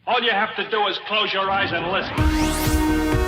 All you have to do is close your eyes and listen.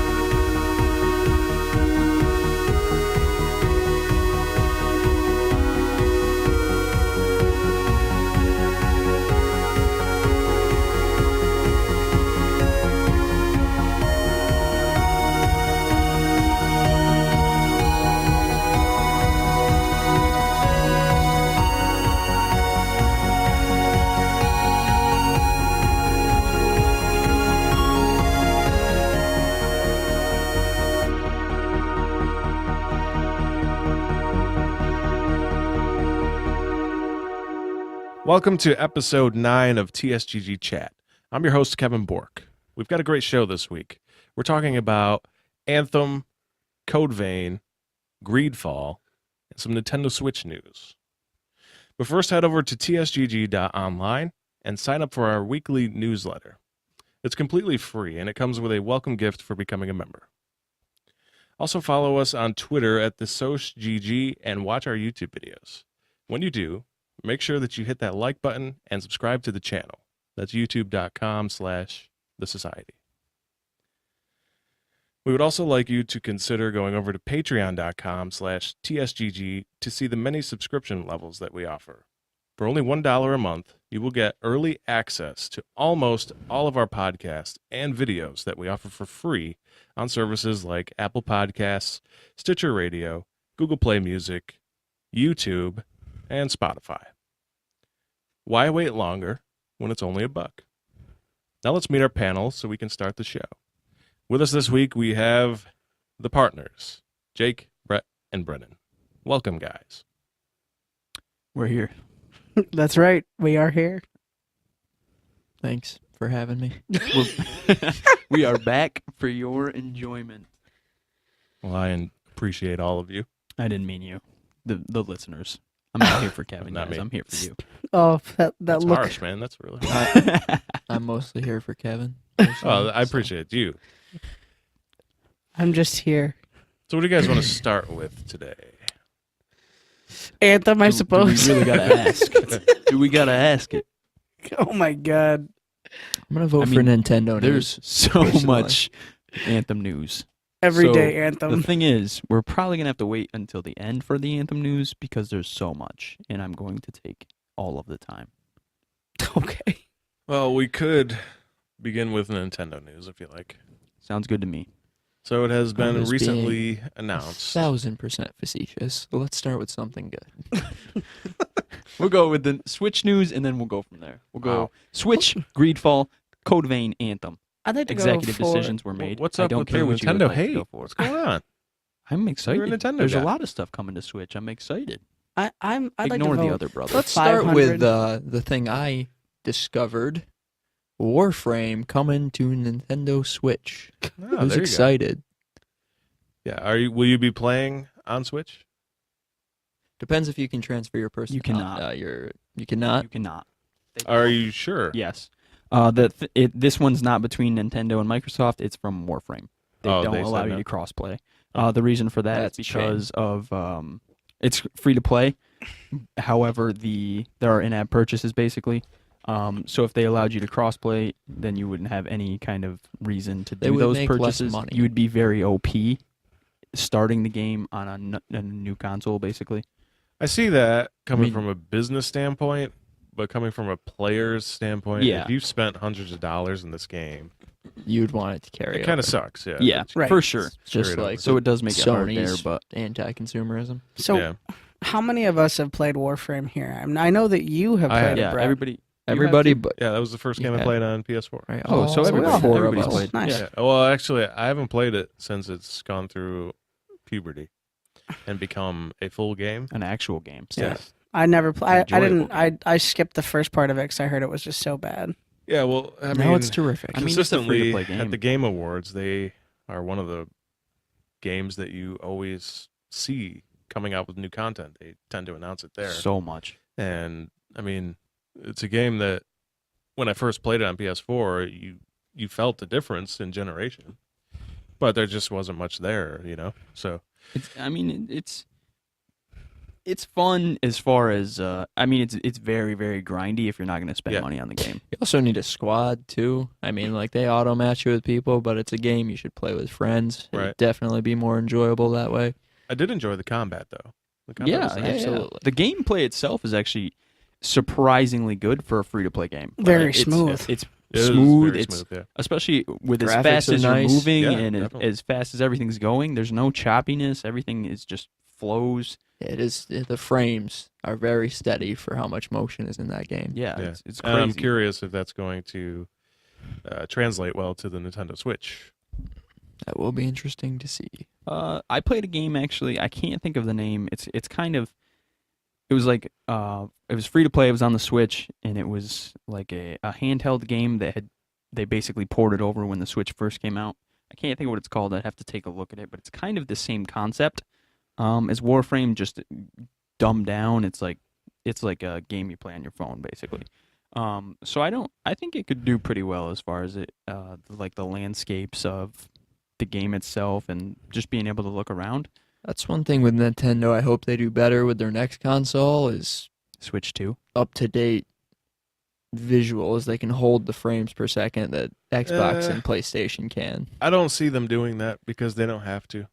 Welcome to episode 9 of TSGG Chat. I'm your host, Kevin Bork. We've got a great show this week. We're talking about Anthem, Code Vein, Greedfall, and some Nintendo Switch news. But first, head over to tsgg.online and sign up for our weekly newsletter. It's completely free, and it comes with a welcome gift for becoming a member. Also, follow us on Twitter at TheSochGG and watch our YouTube videos. When you do, make sure that you hit that like button and subscribe to the channel. That's youtube.com/thesociety. We would also like you to consider going over to patreon.com/TSGG to see the many subscription levels that we offer. For only $1 a month, you will get early access to almost all of our podcasts and videos that we offer for free on services like Apple Podcasts, Stitcher Radio, Google Play Music, YouTube, and Spotify. Why wait longer when it's only $1? Now let's meet our panel so we can start the show. With us this week, we have the partners, Jake, Brett, and Brennon. Welcome, guys. We're here. That's right. We are here. Thanks for having me. We are back for your enjoyment. Well, I appreciate all of you. I didn't mean you. The listeners. I'm not here for Kevin, Not guys. me. I'm here for you. Oh, that That's look. harsh, man. That's really I'm mostly here for Kevin. Well, I appreciate you. I'm just here. So what do you guys want to start with today? Anthem, I suppose. Do we really gotta ask? Do we gotta ask it? Oh my god. I'm gonna vote I for mean, Nintendo. There's news, so personally. much Anthem news. Everyday So, Anthem. The thing is, we're probably gonna have to wait until the end for the Anthem news because there's so much, and I'm going to take all of the time. Okay. Well, we could begin with Nintendo news if you like. Sounds good to me. So it has been just recently announced. 1000% facetious. Let's start with something good. We'll go with the Switch news, and then we'll go from there. We'll go Wow. Switch, Greedfall, Code Vein, Anthem. I'd like to Executive go for... decisions were made. What's I up don't with care the what you would Nintendo like to hate? go for. What's going on? I'm excited. You're a Nintendo There's guy. a lot of stuff coming to Switch. I'm excited. I'd like Ignore to the vote. other brothers. Let's start 500. with the thing I discovered. Warframe coming to Nintendo Switch. Oh, I was there you go. excited. Yeah, will you be playing on Switch? Depends if you can transfer your person. You cannot. You cannot. You cannot. Are you sure? Yes. This one's not between Nintendo and Microsoft. It's from Warframe. They Oh, don't they said allow you no? to crossplay. The reason for that is That's a shame. because of it's free to play. However, there are in-app purchases basically. So if they allowed you to crossplay, then you wouldn't have any kind of reason to They do would those make less purchases. money. You would be very OP starting the game on a new console, basically. I see that coming mean- from a business standpoint, but coming from a player's standpoint, Yeah. if you've spent hundreds of dollars in this game, You'd want it to carry. it kind of over. sucks. Yeah. Yeah, Right. for sure. Just Carry it like over. So it does make it hard there, Sony's but anti-consumerism. So, yeah. how many of us have played Warframe here? I know that you have I played have. it, yeah, Brett. everybody. Everybody, but Yeah, that was the first game I Yeah. played on PS4. right. Oh, so we all- everybody's us. played. Nice. Yeah. Well, actually, I haven't played it since it's gone through puberty and become a full game. An actual game. Yeah. I never played. I didn't. Enjoyable. I skipped the first part of it because I heard it was just so bad. Yeah. Well, I now mean, it's terrific. I mean, it's a consistently free-to-play game. at the Game Awards, they are one of the games that you always see coming out with new content. They tend to announce it there. So much. And I mean, it's a game that when I first played it on PS4, you felt the difference in generation, but there just wasn't much there, you know. So It's it's fun as far as I mean, it's very very grindy if you're not going to spend money on the game. You also need a squad too. I mean, like they auto match you with people, but it's a game you should play with friends. Right. It'd definitely be more enjoyable that way. I did enjoy the combat though. The combat was nice. absolutely. The gameplay itself is actually surprisingly good for a free to play game. Very It's- smooth. It's It is smooth. very It's smooth, yeah. especially with as Graphics fast are as you're nice. moving Yeah, and definitely. as fast as everything's going. There's no choppiness. Everything is just flows. It is. The frames are very steady for how much motion is in that game. Yeah, Yeah. it's And crazy. I'm curious if that's going to translate well to the Nintendo Switch. That will be interesting to see. I played a game actually. I can't think of the name. It's kind of. It was like it was free to play. It was on the Switch, and it was like a handheld game that they basically ported over when the Switch first came out. I can't think of what it's called. I'd have to take a look at it, but it's kind of the same concept as Warframe, just dumbed down. It's like a game you play on your phone, basically. So I think it could do pretty well as far as it like the landscapes of the game itself and just being able to look around. That's one thing with Nintendo. I hope they do better with their next console is Switch 2. up to date visuals. They can hold the frames per second that Xbox and PlayStation can. I don't see them doing that because they don't have to.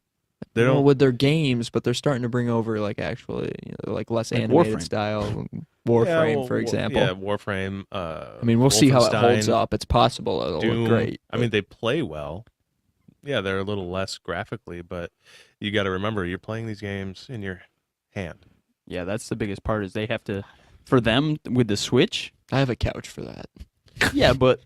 They Well, don't. with their games, but they're starting to bring over like actually like less Like animated Warframe. style Warframe, for example. Yeah, Warframe. I mean, we'll see how it holds Wolfenstein, up. It's possible it'll Doom. look great. I mean, they play well. Yeah, they're a little less graphically, but you got to remember you're playing these games in your hand. Yeah, that's the biggest part is they have to, for them with the Switch. I have a couch for that. Yeah, but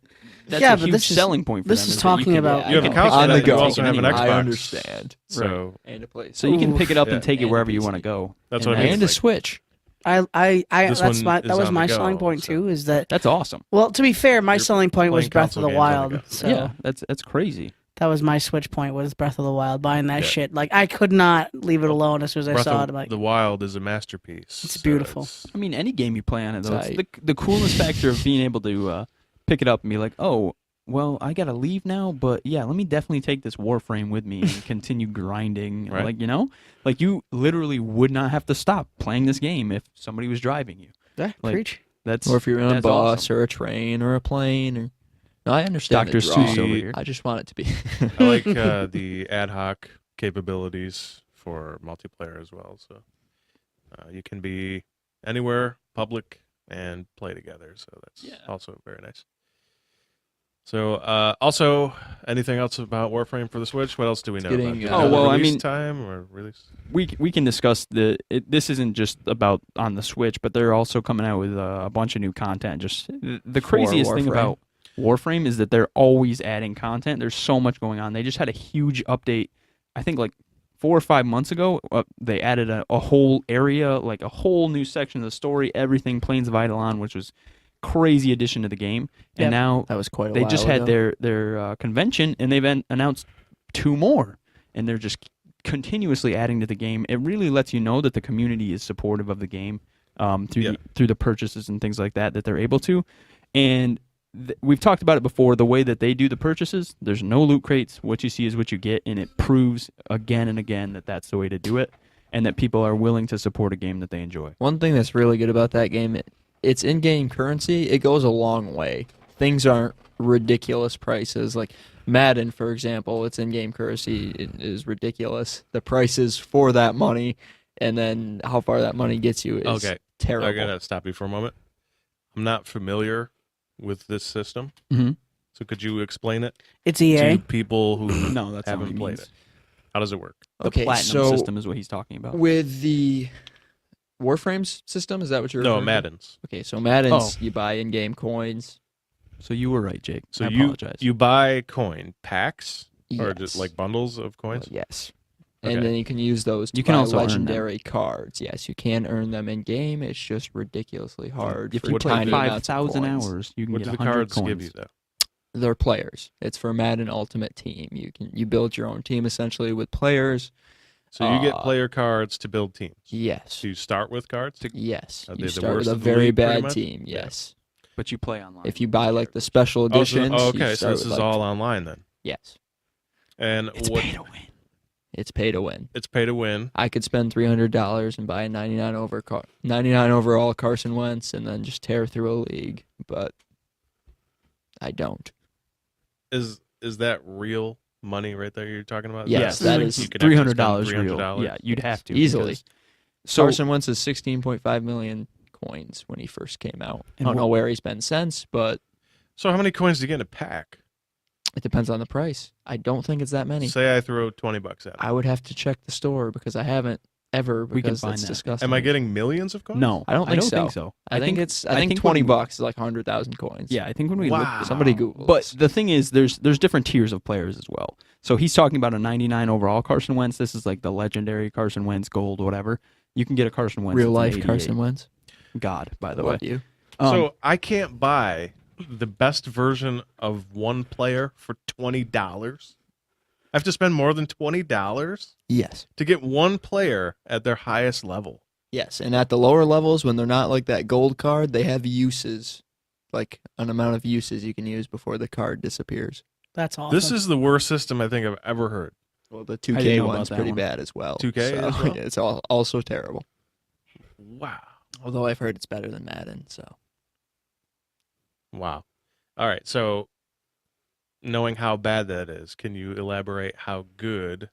that's Yeah, a but huge this is- selling point for this them. is that talking can- about- You have a can couch pick it on up the and go. take You it also have an anywhere. Xbox. I understand. So And a PlayStation. So you can pick it up Yeah. and take it And wherever a you want to PC. go. that's And what I mean. And a Like, Switch. I This that's one my is that was on my the selling go, point so- too. Is that That's awesome. well? To be fair, my You're selling point was playing Breath of console the games on the Wild. go. So Yeah, that's crazy. that was my Switch point was Breath of the Wild. Buying that Yeah. shit, like I could not leave it alone as soon as I Breath saw of it. I'm like, the Wild is a masterpiece. It's beautiful. I mean, any game you play on it, though, it's Tight. the coolest factor of being able to pick it up and be like, oh, well, I gotta leave now, but yeah, let me definitely take this Warframe with me and continue grinding. Right. Like, like you literally would not have to stop playing this game if somebody was driving you. yeah, like, preach. That's Or if you're on a that's bus awesome. or a train or a plane. Or no, I understand Dr. the draw. Seuss over here. I just want it to be. I like the ad hoc capabilities for multiplayer as well. So you can be anywhere, public, and play together. So that's also very nice. So also, anything else about Warframe for the Switch? What else do we know? getting, about it? Oh, Another well, I release mean- time or release. we can discuss this isn't just about on the Switch, but they're also coming out with a bunch of new content. Just the For craziest thing Warframe. about Warframe is that they're always adding content. There's so much going on. They just had a huge update. I think like 4 or 5 months ago, they added a whole area, like a whole new section of the story, everything Plains of Eidolon, which was crazy addition to the game. And Yep. now That was quite a they while just had ago. their convention, and they've announced 2 more, and they're just continuously adding to the game. It really lets you know that the community is supportive of the game through the purchases and things like that they're able to. And we've talked about it before. The way that they do the purchases, there's no loot crates. What you see is what you get, and it proves again and again that that's the way to do it, and that people are willing to support a game that they enjoy. One thing that's really good about that game, it's in-game currency. It goes a long way. Things aren't ridiculous prices. Like Madden, for example, its in-game currency is ridiculous. The prices for that money, and then how far that money gets you is Okay. terrible. I gotta stop you for a moment. I'm not familiar with this system, Mm-hmm. so could you explain it It's EA. to people who No, that's not what haven't he played means. it? How does it work? The Okay, platinum so system is what he's talking about. with the Warframes system, is that what you're No, referring to? Madden's. Okay, so Madden's, Oh. you buy in-game coins. So you were right, Jake. So I you apologize. you buy coin packs or Yes. just like bundles of coins? Yes. Okay. And then you can use those to You can buy also earn them. legendary cards. Yes, you can earn them in game. It's just ridiculously hard if for you play tiny amounts of 5,000 coins. hours, you can What get do the 100 cards coins. give you though? They're players. It's for Madden Ultimate Team. You build your own team essentially with players. So you get Uh, player cards to build teams. Yes. So you start with cards. Yes. Are they You the start worst with a of the very league, pretty bad much? team. Yeah. Yes. But you play online. If you buy like the special editions, Oh, you okay. So start this with, is like, all online then. Yes. And it's what pay to win. It's pay to win. It's pay to win. I could spend $300 and buy a 99 overall Carson Wentz and then just tear through a league, but I don't. Is that real money right there you're talking about? Yes, That that is you could actually $300 spend real. $300? Yeah, you'd have to Easily. because- So Carson Wentz is 16.5 million coins when he first came out. I And don't know where he's been since, but So how many coins do you get in a pack? it depends on the price. I don't think it's that many. Say I throw $20 at it. I would have to check the store because I haven't ever. We can Because find that's that. disgusting. Am I getting millions of coins? no, I don't think so. so. I think I think $20 when- is like 100,000 coins. Yeah, I think when we Wow. look, Somebody Google. but this. the thing is, there's different tiers of players as well. So he's talking about a 99 overall Carson Wentz. This is like the legendary Carson Wentz, gold, whatever. You can get a Carson Wentz. real that's an life Carson 88. Wentz. God, by the way. Love you. So I can't buy the best version of one player for $20? I have to spend more than $20 Yes. to get one player at their highest level. Yes, and at the lower levels, when they're not like that gold card, they have uses, like an amount of uses you can use before the card disappears. That's awesome. This is the worst system I think I've ever heard. Well, the didn't 2K know about one's that pretty one. bad as well. 2K so, as well? It's also terrible. Wow. Although I've heard it's better than Madden, so. Wow. All right. So knowing how bad that is, can you elaborate how good?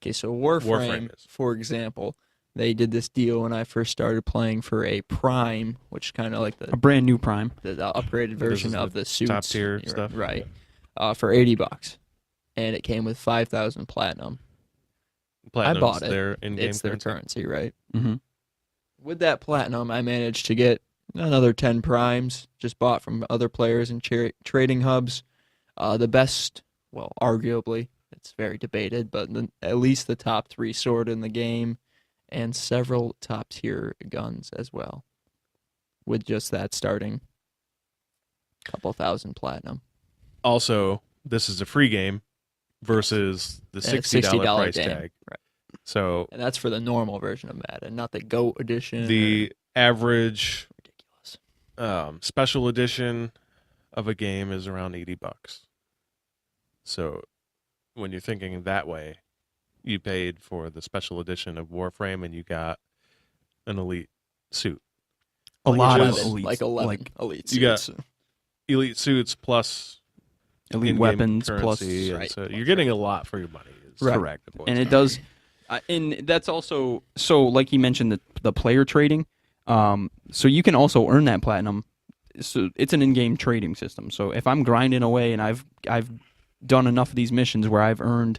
Okay, so Warframe, is. for example, they did this deal when I first started playing for a Prime, which is kind of like A brand new Prime. the upgraded This version is of the suits. top tier Right, stuff? Right. For $80. And it came with 5,000 platinum. Platinum's bought it. their in-game It's their currency? currency, right? Mm-hmm. With that platinum, I managed to get another 10 primes, just bought from other players and trading hubs. The best, well, arguably, it's very debated, but at least the top 3 sword in the game, and several top tier guns as well. With just that starting couple thousand platinum. Also, this is a free game versus the And it's $60 $60 price game. tag. Right. So And that's for the normal version of Madden, not the GOAT edition. the average ridiculous. special edition of a game is around $80. So when you're thinking that way, you paid for the special edition of Warframe and you got an elite suit. A Like lot of 11, elites, like 11 like elite you got- suits. Elite suits plus elite in-game weapons plus. currency, and Right. so you're getting a lot for your money. Is Right. correct. the And boys. it does, and that's also so. Like you mentioned, the player trading. So you can also earn that platinum. So it's an in-game trading system. So if I'm grinding away and I've done enough of these missions where I've earned,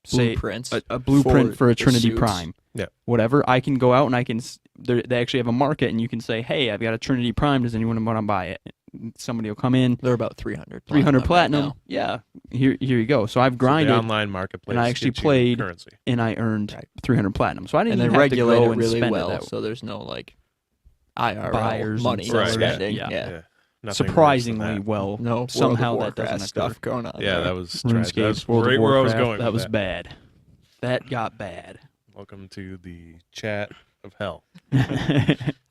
say Blueprints a blueprint for a the Trinity suits. Prime. Yeah. Whatever, I can go out and I can. They actually have a market, and you can say, "Hey, I've got a Trinity Prime. Does anyone want to buy it?" Somebody will come in. They're about 300. 300 right platinum. now. Yeah. Here you go. So I've So the grinded online marketplace. and I actually gives you played- currency. and I earned Right. 300 platinum. So I didn't And they even have to regulate go it and really spend well, it that so there's no like IRL Buyers and money sellers. spending. Yeah. Yeah. Nothing worse than surprisingly that. well. No, Somehow World that of Warcraft doesn't stuff going on. Yeah, there. that was tragic. That was RuneScape, World right of where I was Warcraft, going. that with was that. bad. That got bad. Welcome to the chat of hell.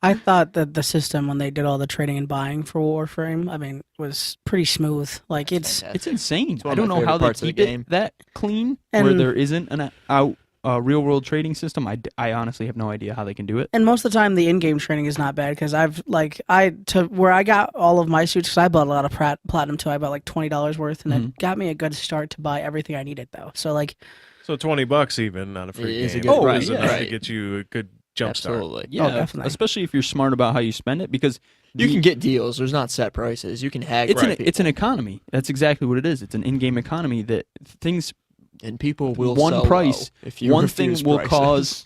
I thought that the system when they did all the trading and buying for Warframe, I mean, was pretty smooth. Like it's Fantastic. It's insane. It's one I of don't my know how favorite they parts of the keep game. it that clean, where And- there isn't a real world trading system. I honestly have no idea how they can do it. and most of the time the in-game trading is not bad because where I got all of my suits because I bought a lot of platinum too. I bought like $20 worth, and it got me a good start to buy everything I needed though. So like So $20 even on a free It is a game good price, is yeah. enough to Right. get you a good jump start. Absolutely. Yeah, definitely. especially if you're smart about how you spend it, because You can get deals. There's not set prices. You can haggle it's an people, it's an economy. That's exactly what it is. It's an in-game economy that things and people will one sell price, low if you one thing refuse will prices.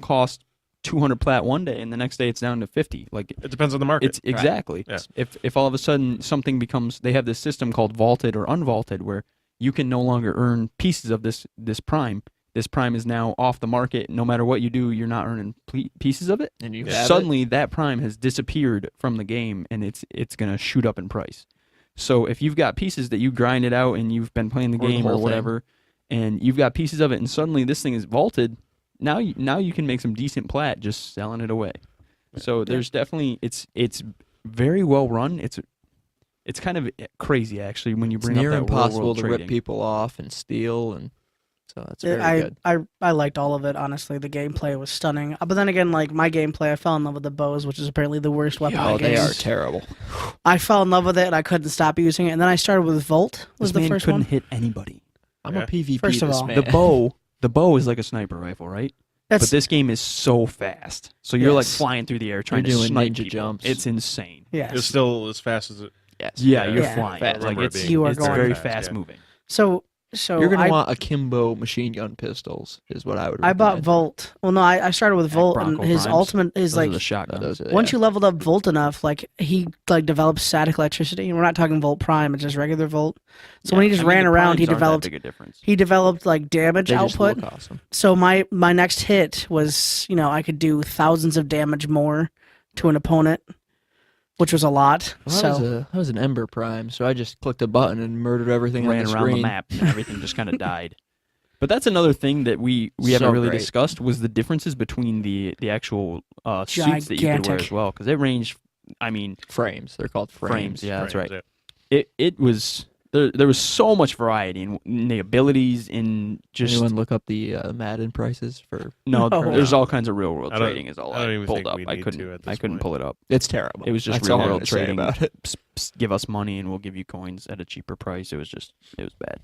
cost 200 plat one day, and the next day it's down to 50. Like It depends on the market. it's exactly. Yeah. If all of a sudden something becomes, they have this system called vaulted or unvaulted, where you can no longer earn pieces of this prime. This prime is now off the market. No matter what you do, you're not earning pieces of it. And you Yeah. have it. Suddenly, that prime has disappeared from the game, and it's gonna shoot up in price. So if you've got pieces that you grinded out and you've been playing the Or the game whole or thing. whatever, and you've got pieces of it, and suddenly this thing is vaulted, now you can make some decent plat just selling it away. So there's definitely it's very well run. It's kind of crazy actually when you It's bring up near that impossible real-world to trading. rip people off and steal, and So that's very good. I liked all of it, honestly. The gameplay was stunning. But then again, like my gameplay, I fell in love with the bows, which is apparently the worst weapon in Oh, the game. they are terrible. I fell in love with it and I couldn't stop using it. And then I started with Volt, was This the man first couldn't one. hit anybody. I'm Yeah. a PvP First of this all, man. The bow is like a sniper rifle, right? But That's this game is so fast. So you're like Yes. flying through the air trying You're to doing snipe ninja people. jumps. It's insane. It's yes. still as fast as it. Yes. Yeah, you're Yeah. flying. Fast. Like Remember it it's being You are it's going very fast, fast yeah. moving. So You're gonna I, want akimbo machine gun pistols, is what I would. I bought recommend. Volt. Well, no, I started with Like Volt, Bronco and his Primes. ultimate is Those are like the shotguns. Those are- once yeah. you leveled up Volt enough, like he like developed static electricity. And we're not talking Volt Prime; it's just regular Volt. So when he Yeah, just I mean, ran the around, he primes aren't that developed big a difference. like damage They just output. look awesome. So my next hit was, I could do thousands of damage more to an opponent, which was a lot. Well, that was an Ember Prime, so I just clicked a button and murdered everything Ran on the around screen. the map and everything just kind of died. But that's another thing that we haven't So really great. discussed was the differences between the actual suits that you could wear Gigantic. as well, because it ranged. I mean, Frames. They're called frames. frames. Yeah, that's right. Frames, It was there was so much variety in the abilities in just Anyone look up the Madden prices for? no. No. There's all kinds of real world I don't- trading is all I don't I even pulled think up. we I need couldn't to at I this couldn't point. pull it up. It's terrible. It was just That's real all I'm world gonna say trading. about it. Give us money and we'll give you coins at a cheaper price. It was bad.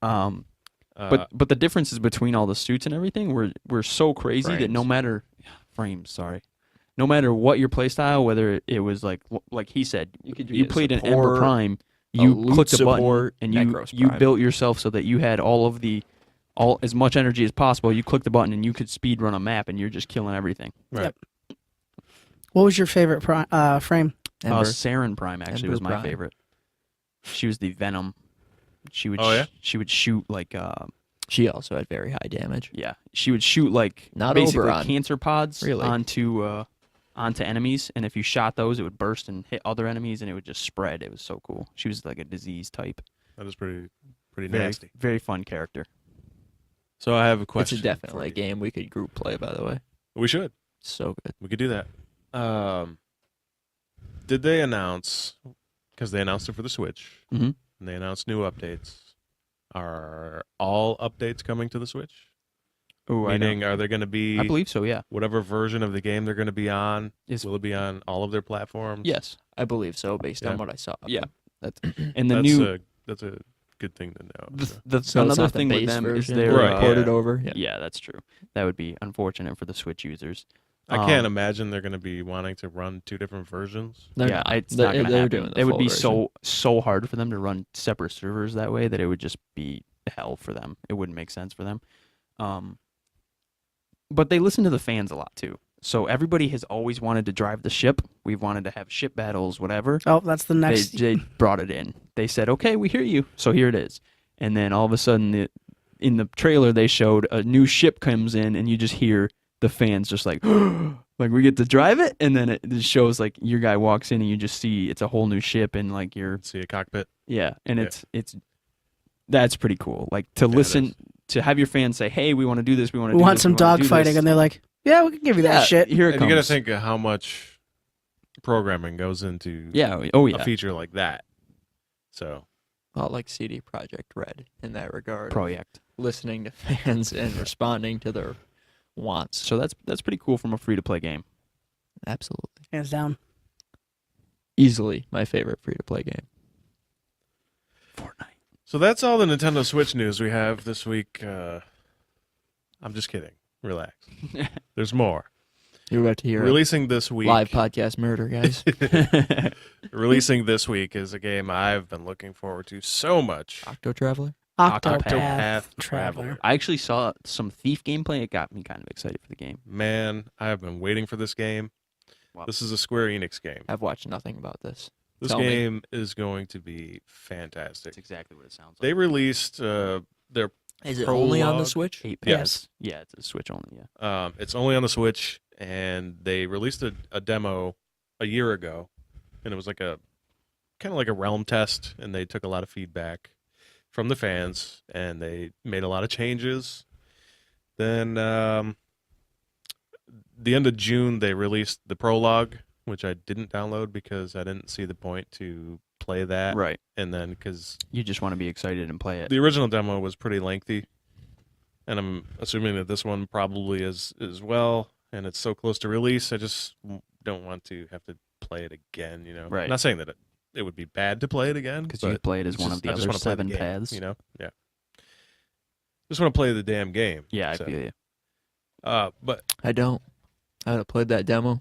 Uh, But the differences between all the suits and everything were so crazy that no Frames. matter no matter what your playstyle, whether it was like he said, You could you be a played an Ember support, Prime, a you loot clicked a button support, and Necros you Prime. built yourself so that you had all as much energy as possible. You clicked the button and you could speed run a map and you're just killing everything. right. what was your favorite frame? Ember. Saren Prime actually Ember was my Prime. favorite. She was the Venom. She would Oh, yeah? she would shoot like She also had very high damage. yeah, she would shoot like Not basically Oberon. cancer pods Really? onto enemies, and if you shot those, it would burst and hit other enemies, and it would just spread. It was so cool. She was like a disease type. That is pretty Very, nasty. very fun character. So I have a It's question. definitely for a you. game we could group play. By the way, We should. so good. We could do that. Did they announce? Because they announced it for the Switch, Mhm. and they announced new updates. Are all updates coming to the Switch? Oh, Meaning, are they going to be I believe so. Yeah. whatever version of the game they're going to be on? Is Will it be on all of their platforms? yes. I believe so, based Yeah. on what I saw. Yeah. That's and the that's new that's a good thing to know. the, so. the, So it's another not the thing with base them is version, their Right, ported yeah. over. yeah, that's true. That would be unfortunate for the Switch users. I can't imagine they're going to be wanting to run two different versions. They're yeah, not. it's They're- not going to they're happen. doing the It would full be version. so hard for them to run separate servers that way that it would just be hell for them. It wouldn't make sense for them. But they listen to the fans a lot too. So everybody has always wanted to drive the ship. We've wanted to have ship battles, whatever. Oh, that's the next. They brought it in. They said, "Okay, we hear you." So here it is. And then all of a sudden, in the trailer, they showed a new ship comes in, and you just hear the fans just like, like we get to drive it. And then it shows like your guy walks in, and you just see it's a whole new ship, and like you're See a cockpit. yeah, and Yeah. it's that's pretty cool. Like to Yeah, it listen is. to have your fans say, "Hey, we want to do this. We want to we do want this, some we wanna do dogfighting, this." and they're like, "Yeah, we can give you yeah, that shit." Here it And comes. you got to think of how much programming goes into Yeah. Oh a yeah. feature like that. So Well, like CD Projekt Red in that regard. Project. Listening to fans and responding to their wants. So that's pretty cool from a free to play game. Absolutely. Hands down. Easily my favorite free to play game. Fortnite. So that's all the Nintendo Switch news we have this week. I'm just kidding. Relax. There's more. You're about to hear Releasing this week. live podcast murder, guys. Releasing this week is a game I've been looking forward to so much. Octo Traveler. Octopath Traveler. I actually saw some Thief gameplay. It got me kind of excited for the game. Man, I have been waiting for this game. Wow. This is a Square Enix game. I've watched nothing about this. This Tell me. game is going to be fantastic. That's exactly what it sounds They like. released their Is it only on the Prologue. Switch? 8 Yes. pass. Yeah, it's a Switch only. Yeah. it's only on the Switch, and they released a demo a year ago, and it was like a kind of like a realm test, and they took a lot of feedback from the fans, and they made a lot of changes. Then the end of June, they released the prologue, which I didn't download because I didn't see the point to play that. Right. And then because You just want to be excited and play it. the original demo was pretty lengthy, and I'm assuming that this one probably is as well, and it's so close to release, I just don't want to have to play it again, Right. Not saying that it would be bad to play it again, Because but you play it as it's one just- of the I just other wanna play the 7 game, paths. Yeah. Just want to play the damn game. Yeah, I so. feel you. But I don't. I would have played that demo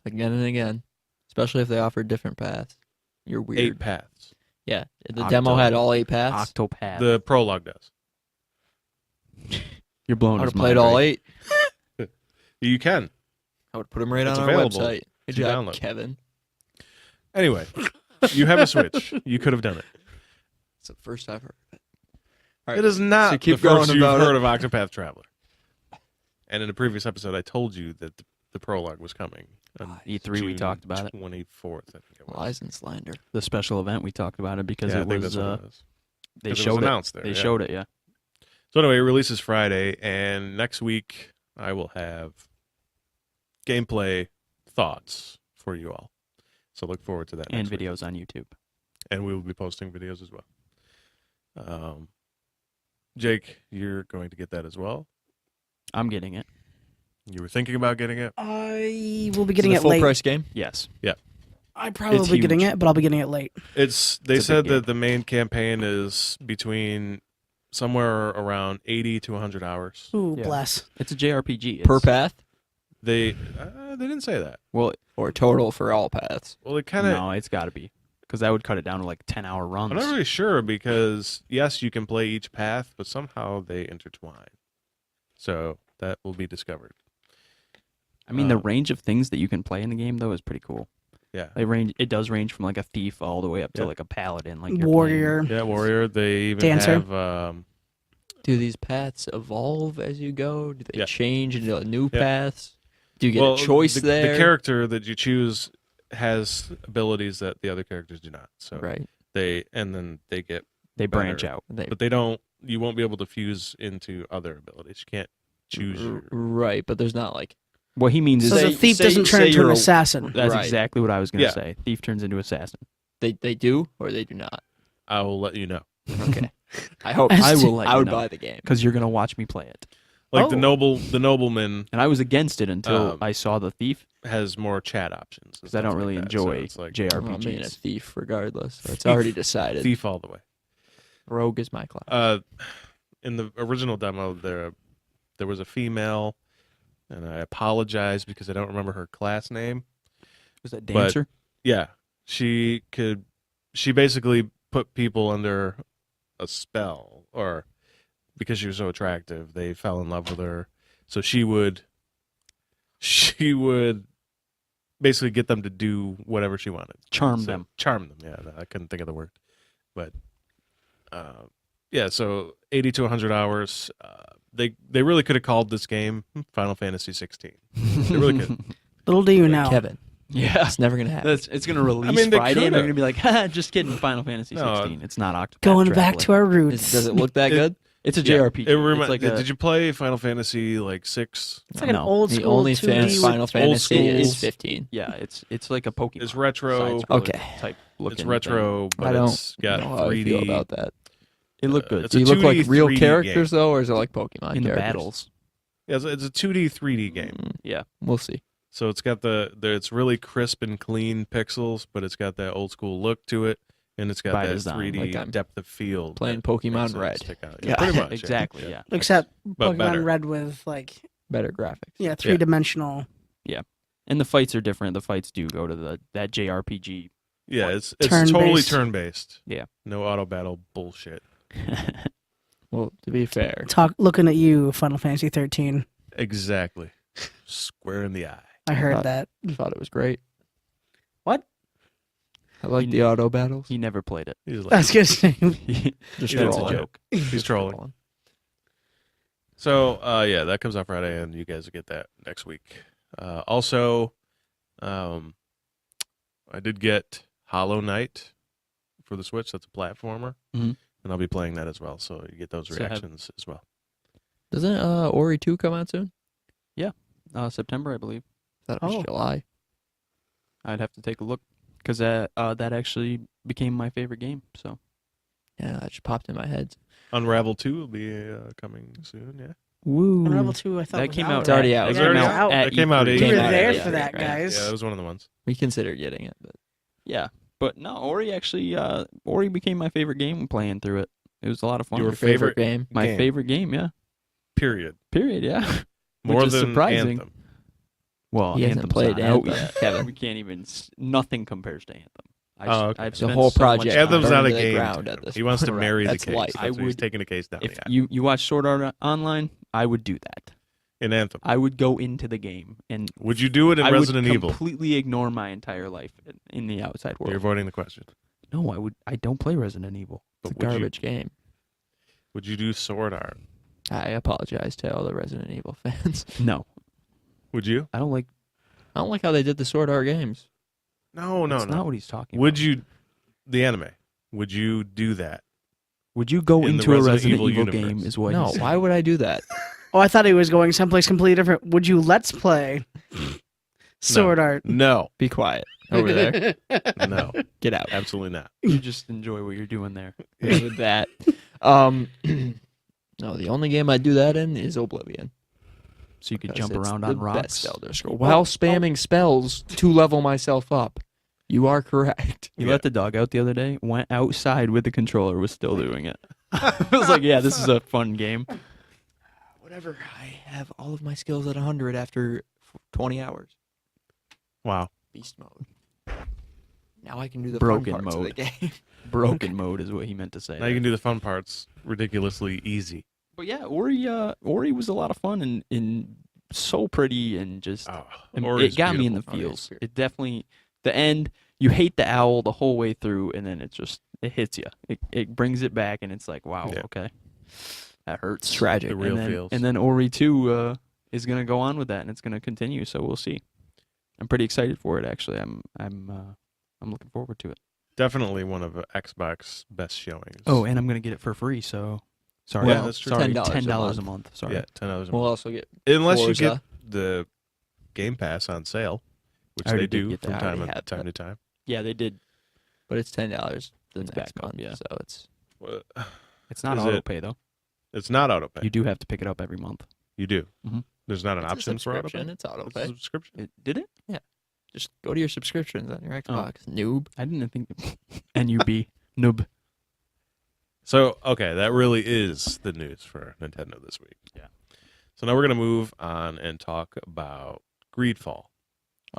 again and again, especially if they offered different paths. You're weird. 8 paths. Yeah, the demo Octo- had all 8 paths. Octopath. The prologue does. You're blowing I would his have played mind, all right? 8. You can. I would put them right It's on our available website. Good to job, download. Kevin. Anyway, you have a Switch. You could have done it. It's the first I've heard of it. All It is not so keep the first going you've about heard it. of Octopath Traveler. And in a previous episode, I told you that the prologue was coming. On E3 we June talked about it. 24th, I think it was. Lies and slander. The special event we talked about it because Yeah, I it think was that's what it was. they 'Cause it was showed it. announced there. They yeah. showed it, yeah. So anyway, it releases Friday, and next week I will have gameplay thoughts for you all. So look forward to that. And next week. videos on YouTube. And we will be posting videos as well. Jake, you're going to get that as well. I'm getting it. You were thinking about getting it. I will be Is getting it a it full late. price game? Yes. I'm probably getting huge. it, but I'll be getting it late. They It's a said big that the main campaign is between somewhere around 80 to 100 hours. Ooh, Yeah. bless. It's a JRPG. Per It's- path? They didn't say that. Well, Or total for all paths? Well, it kind of. no, it's got to be. Because that would cut it down to like 10-hour runs. I'm not really sure because yes, you can play each path, but somehow they intertwine. So that will be discovered. I mean, the um, range of things that you can play in the game, though, is pretty cool. Yeah. It does range from like a thief all the way up to Yeah. like a paladin. Like you're Warrior. Yeah, warrior. They even Dancer. have. Do these paths evolve as you go? Do they Yeah. change into new Yeah. paths? Do you get well, a choice the, there? The character that you choose has abilities that the other characters do not. So Right. then they get, They branch better. out. They, but they don't. You won't be able to fuse into other abilities. You can't choose your. Right, but there's not like What he means So is Say- the thief say- doesn't turn say into you're an a- assassin. that's Right. exactly what I was going to Yeah. say. Thief turns into assassin. they do or they do not. I will let you know. Okay. I hope As I to- will let I you would know. buy the game. Because you're going to watch me play it. Like Oh. the nobleman And I was against it until I saw the thief has more chat options. and because I stuff don't like really that. So enjoy it's like Well, I'm being a JRPGs. thief regardless. So it's already decided. thief all the way. Rogue is my class. In the original demo, there was a female, and I apologize because I don't remember her class name. Was that Dancer? Yeah, she basically put people under a spell, or because she was so attractive, they fell in love with her. So she would basically get them to do whatever she wanted. Charm So- them. Charm them. Yeah, I couldn't think of the word, but yeah. So 80 to 100 hours. They really could have called this game Final Fantasy 16. They really could. Little do you know. Kevin, Yeah. it's never gonna happen. It's going to release mean, they Friday, and they're coulda. going to be like, "Ha, just kidding, Final Fantasy No, 16. It's not Octopath Going back to Traveler. our roots. Does it look that It- good? It's a Yeah. JRPG. It It's like a, did you play Final Fantasy like 6? It's like an No. old The school only 2D with- Final Fantasy school- is 15. Yeah, it's like a Pokemon. It's retro. side-scroller Okay. Type looking It's retro, I but don't it's got know how I 3D. feel about that. Thing. It looked good. It's Do a you look like 2D, real 3D characters game. though, or is it like Pokemon in the characters? battles. Yeah, it's a 2D 3D game. Yeah. We'll see. So it's got it's really crisp and clean pixels, but it's got that old school look to it, and it's got By that design, 3D like I'm depth of field. playing that Pokemon makes it Red. stick out. Yeah, pretty much. exactly, yeah. Except But Pokemon better. Red with like Better graphics. 3-dimensional. And the fights are different. The fights do go to that JRPG. Yeah, it's Turn-based. totally turn based. Yeah. No auto battle bullshit. Well, to be fair, Looking at you, Final Fantasy 13. Exactly. Square in the eye. I heard thought- that. I thought it was great. What? I like the auto battles. He never played it. He's That's like, good. saying. Just Yeah, it's a trolling. joke. He's trolling. So yeah, that comes out Friday, and you guys will get that next week. Also, I did get Hollow Knight for the Switch. That's a platformer, Mhm. and I'll be playing that as well. So you get those So have- reactions as well. Doesn't Ori 2 come out soon? September, I believe. I thought it was Oh. July. I'd have to take a look because that actually became my favorite game. So Yeah, that just popped in my head. Unravel 2 will be coming soon. Yeah. Woo. Unravel 2, I thought that was came out. out. It's already out. That It's came already out out? at That came out E3. at We were E3. there Yeah, for that, right. guys. Yeah, that was one of the ones. We considered getting it, but Yeah, but no, Ori actually, Ori became my favorite game playing through it. It was a lot of fun. Your favorite favorite game. my game. favorite game, yeah. Period. Period, yeah. More Which is than surprising. Anthem. Well, He hasn't Anthem's played not out Anthem, yet. Kevin. We can't even. Nothing compares to Anthem. Okay. I've The spent whole so much project time- Anthem's burned not a to the game. ground to at him. this He wants to point. marry That's the case. life. That's I what he's would- taking the case down If the you watch Sword Art Online, I would do that. in Anthem. I would go into the game and Would you do it in I Resident would Evil? completely ignore my entire life in the outside world. You're avoiding the question. No, I would. I don't play Resident Evil. It's a But would you- garbage game. Would you do Sword Art? I apologize to all the Resident Evil fans. No, Would you? I don't like. I don't like how they did the Sword Art games. No, That's not what he's talking Would about. you, the anime? Would you do that? Would you go in the into a Resident Resident Evil Evil universe? game? Is what? No, he's saying. why would I do that? Oh, I thought he was going someplace completely different. Would you let's play Sword Art? No, Be quiet over there. no, Get out. absolutely not. You just enjoy what you're doing there. With that. No, the only game I do that in is Oblivion. So you could Because jump it's around the on rocks. best Elder Scrolls. While spamming spells to level myself up. You are correct. You Yeah. let the dog out the other day. Went outside with the controller. Was still doing it. I was like, yeah, this is a fun game. Whatever. I have all of my skills at 100 after 20 hours. Wow. Beast mode. Now I can do the Broken fun parts mode. of the game. Broken mode is what he meant to say. Now you can do the fun parts ridiculously easy. But yeah, Ori was a lot of fun and so pretty and just Oh, and Ori's it got me in the beautiful. feels. It definitely the end. You hate the owl the whole way through, and then it hits you. It brings it back, and it's like, wow, Yeah. okay, that hurts. It's tragic. The real and then, feels. And then Ori 2 is gonna go on with that, and it's gonna continue. So we'll see. I'm pretty excited for it. Actually, I'm looking forward to it. Definitely one of Xbox best showings. Oh, and I'm gonna get it for free. So sorry, Yeah, that's true. sorry, $10 a $10 a month. month. Sorry. yeah, $10 a We'll month. also get Unless you Forza. get the Game Pass on sale, which I already they did do get that. from I already had time that. to time. Yeah, they did. but it's $10 the It's next back up, month. yeah. So it's Well, It's not Is auto it- pay though. it's not auto pay. You do have to pick it up every month. You do. Mhm. There's not an it's a option for auto subscription. pay. It's auto It's a pay. subscription. Did it? Just go to your subscriptions on your Xbox. Noob. I didn't think. NUB noob. So, okay, that really is the news for Nintendo this week. Yeah. So now we're gonna move on and talk about Greedfall.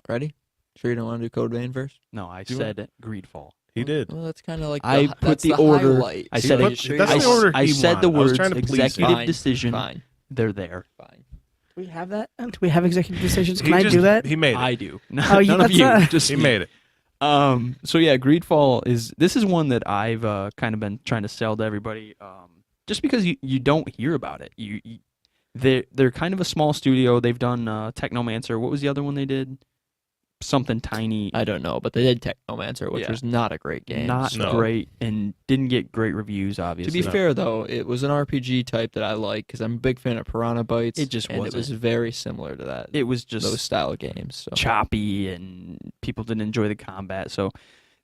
Ready? Sure you don't want to do Code Vein first? No, I Do said Greedfall. He did. Well, that's kind of like I the, put that's the the order- highlight. I So said you it- sure that's you the don't- order I he said the wanted. I was words trying to please executive Fine, decision. Fine. They're there. Fine. Do we have that? Do we have executive decisions? He Can I just- do that? He made it. I do. Oh, None of that's you. not- Just He me. made it. So yeah, Greedfall this is one that I've kind of been trying to sell to everybody. Just because you don't hear about it. They're kind of a small studio. They've done Technomancer. What was the other one they did? Something tiny. I don't know, but they did Technomancer, which Yeah. was not a great game. Not No. great and didn't get great reviews. To Obviously, be fair, though, it was an RPG type that I like because I'm a big fan of Piranha Bytes. It just and it was wasn't. very similar to that. it was just those style of games. So choppy and people didn't enjoy the combat. So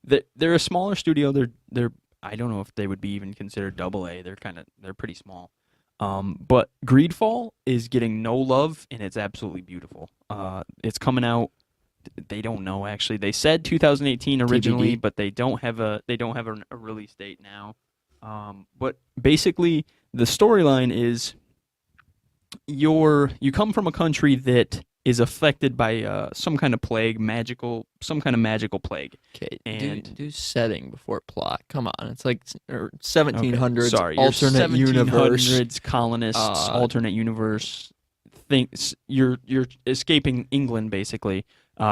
they're a smaller studio. They're I don't know if they would be even considered AA. They're pretty small. But Greedfall is getting no love and it's absolutely beautiful. It's coming out. They don't know actually. They said 2018 originally, TBD. but they don't have a release date now. But basically the storyline is you come from a country that is affected by some kind of magical plague. okay, and- do setting before plot. Come on, it's like 1700s Sorry, alternate you're universe. 1700s colonists, alternate universe. Things you're escaping England basically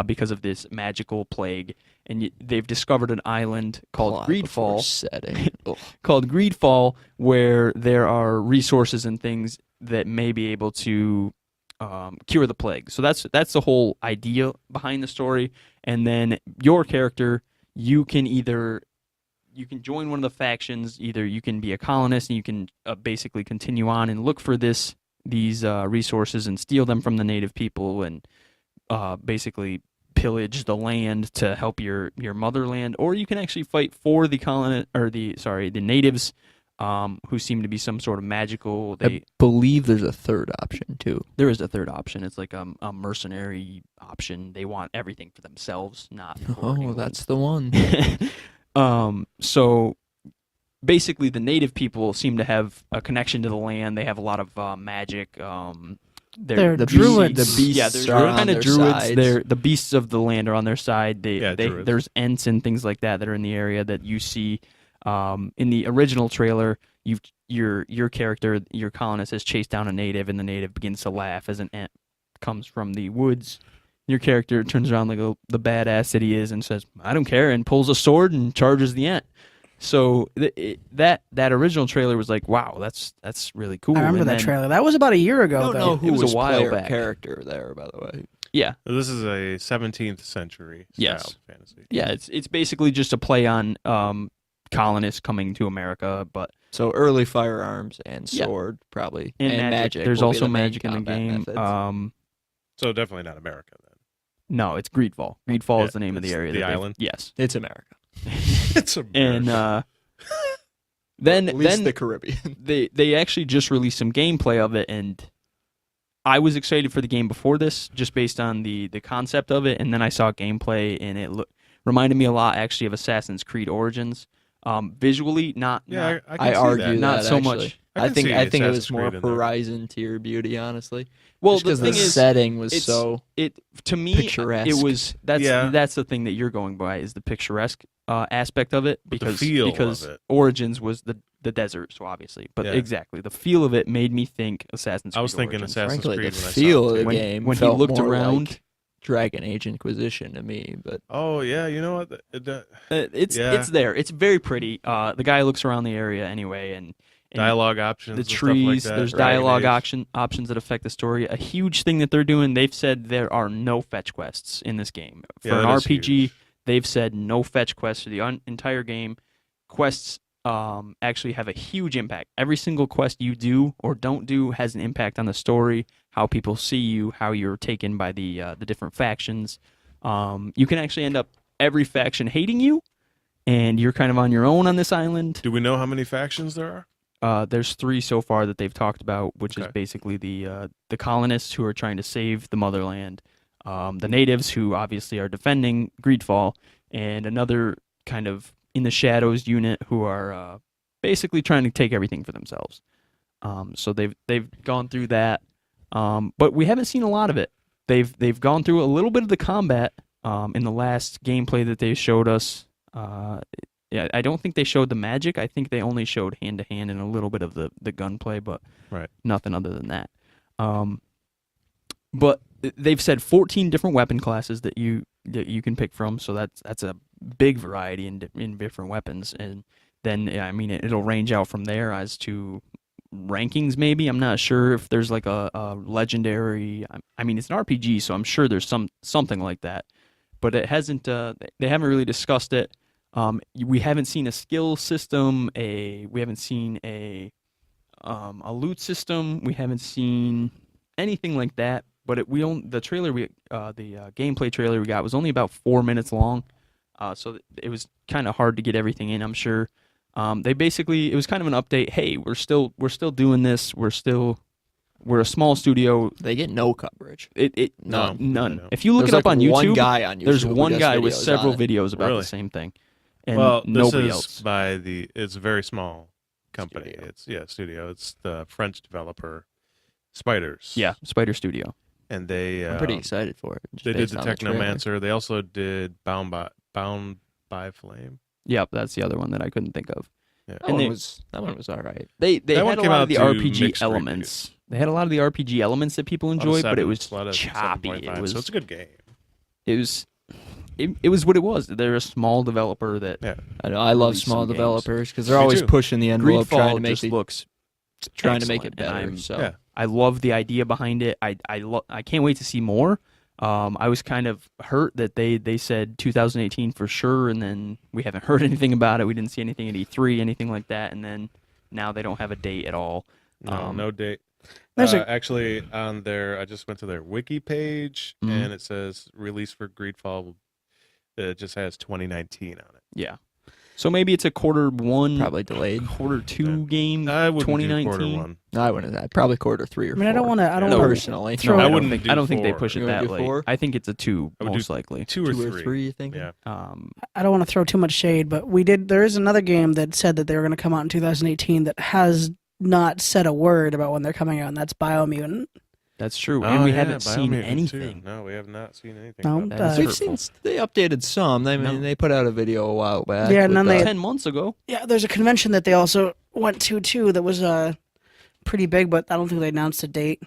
because of this magical plague, and they've discovered an island called Plot before Greedfall. setting. Ugh. Called Greedfall, where there are resources and things that may be able to cure the plague. So that's the whole idea behind the story. And then your character, you can join one of the factions. Either you can be a colonist and you can basically continue on and look for these resources and steal them from the native people and basically pillage the land to help your motherland, or you can actually fight for the natives who seem to be some sort of magical. I believe there's a third option too. There is a third option. It's like a mercenary option. They want everything for themselves, not for Oh, England. that's the one. So basically, the native people seem to have a connection to the land. They have a lot of magic. They're the druids. The beasts Yeah, they're are on kind of their druids. sides. They're the beasts of the land are on their side. Druids. There's ents and things like that are in the area that you see. In the original trailer, your character, your colonist, has chased down a native, and the native begins to laugh as an ent comes from the woods. Your character turns around like the badass that he is and says, "I don't care," and pulls a sword and charges the ent. So that original trailer was like, wow, that's really cool. I remember And that then- trailer. That was about a year I ago, don't though. know who It was a was while player back. character there, by the way. Yeah, This is a 17th century Yes. style fantasy. yeah. It's basically just a play on colonists coming to America, but So early firearms and Yeah. sword, probably, and magic. There's will be also the main magic in the combat game. methods. So definitely not America then. No, it's Greedfall. Greedfall Yeah, is the name of the it's area. the that they've- island? Yes. It's America. It's America. And then At least the then Caribbean. they actually just released some gameplay of it, and I was excited for the game before this, just based on the concept of it, and then I saw gameplay, and it reminded me a lot actually of Assassin's Creed Origins. Visually, not yeah, I can I see argue that. that Not so actually. much. I I can think see I think it Assassin's was more Creed in there. Horizon Tier beauty, honestly. well. Just The 'cause thing the is, setting was it's- so it to me picturesque. it was Yeah. that's the thing that you're going by is the picturesque aspect of it, But the because feel of because it. Origins was the desert, so obviously, but Yeah. exactly the feel of it made me think Assassin's Creed. I was thinking Origins. Assassin's frankly Creed the when I feel saw of it the too. When- game when he felt looked more around- like Dragon Age Inquisition to me, but Oh yeah, you know what? It's Yeah. it's there. It's very pretty. The guy looks around the area anyway, and Dialogue options. the and stuff trees. like that. There's Dragon dialogue Age. options that affect the story. A huge thing that they're doing. They've said there are no fetch quests in this game for Yeah, an that is RPG. huge. They've said no fetch quests for the entire game. Quests actually have a huge impact. Every single quest you do or don't do has an impact on the story, how people see you, how you're taken by the different factions. You can actually end up every faction hating you, and you're kind of on your own on this island. Do we know how many factions there are? There's 3 so far that they've talked about, which is Okay. basically the colonists who are trying to save the motherland, the natives who obviously are defending Greedfall, and another kind of in the shadows unit who are basically trying to take everything for themselves. So they've gone through that, but we haven't seen a lot of it. They've gone through a little bit of the combat in the last gameplay that they showed us. Yeah, I don't think they showed the magic. I think they only showed hand to hand and a little bit of the gunplay, but Right. nothing other than that. But they've said 14 different weapon classes that you can pick from, so that's a big variety in different weapons. And then I mean it'll range out from there as to rankings. Maybe I'm not sure if there's like a legendary. I mean it's an RPG, so I'm sure there's something like that. But it hasn't. They haven't really discussed it. We haven't seen a skill system. We haven't seen a loot system. We haven't seen anything like that. But the trailer the gameplay trailer we got was only about 4 minutes long. So it was kind of hard to get everything in. I'm sure. It was kind of an update. Hey, we're still doing this. We're a small studio. they get no coverage. No, None. no. If you look There's it up like on YouTube, one guy on YouTube. there's who one does guy with videos several on it. videos about Really? the same thing, and Well, this nobody is else. it's a very small company. Studio. Studio. It's the French developer Spiders. Yeah, Spider Studio. and they I'm pretty excited for it. just they did based the on trailer. Technomancer. They also did Bound by Flame. Yep, that's the other one that I couldn't think of. That And one they- was all right. They That one had a came lot out of the to RPG mixed elements. They had a lot of the RPG elements that people A lot of enjoyed, but it sevens, was a lot of choppy. 7.5, It was so it's a good game. it was what it was. They're a small developer that Yeah. I know. I love release small some games. developers because they're Me always too. pushing the envelope, trying to Greedfall make just it looks trying to make it excellent, and better. I'm- So Yeah. I love the idea behind it. I can't wait to see more. I was kind of hurt that they said 2018 for sure, and then we haven't heard anything about it. We didn't see anything at E3, anything like that, and then now they don't have a date at all. No, no date. There's Actually, on I just went to their wiki page, Mhm. and it says release for Greedfall. It just has 2019 on it. Yeah. So maybe it's a quarter 1, Probably delayed. quarter 2 game. I wouldn't do 2019? quarter one. No, I wouldn't. Probably quarter 3 or 4. I mean, I don't want to. I don't No, want personally. throw No, I I wouldn't don't think. do I don't think they 4. push it You wanna that do late. 4? I think it's a 2, I would do most likely. 2 or 2 or 3. 3, you think? Yeah. I don't want to throw too much shade, but we did. There is another game that said that they were going to come out in 2018 that has not said a word about when they're coming out, and that's Biomutant. That's true, Oh, and we yeah, haven't seen Biomutant, anything. too. No, we have not seen anything. No, about That is that. We've hurtful. seen they updated some. I mean, No. they put out a video a while back. Yeah, and with, then they- 10 months ago. Yeah, there's a convention that they also went to too that was pretty big, but I don't think they announced a date.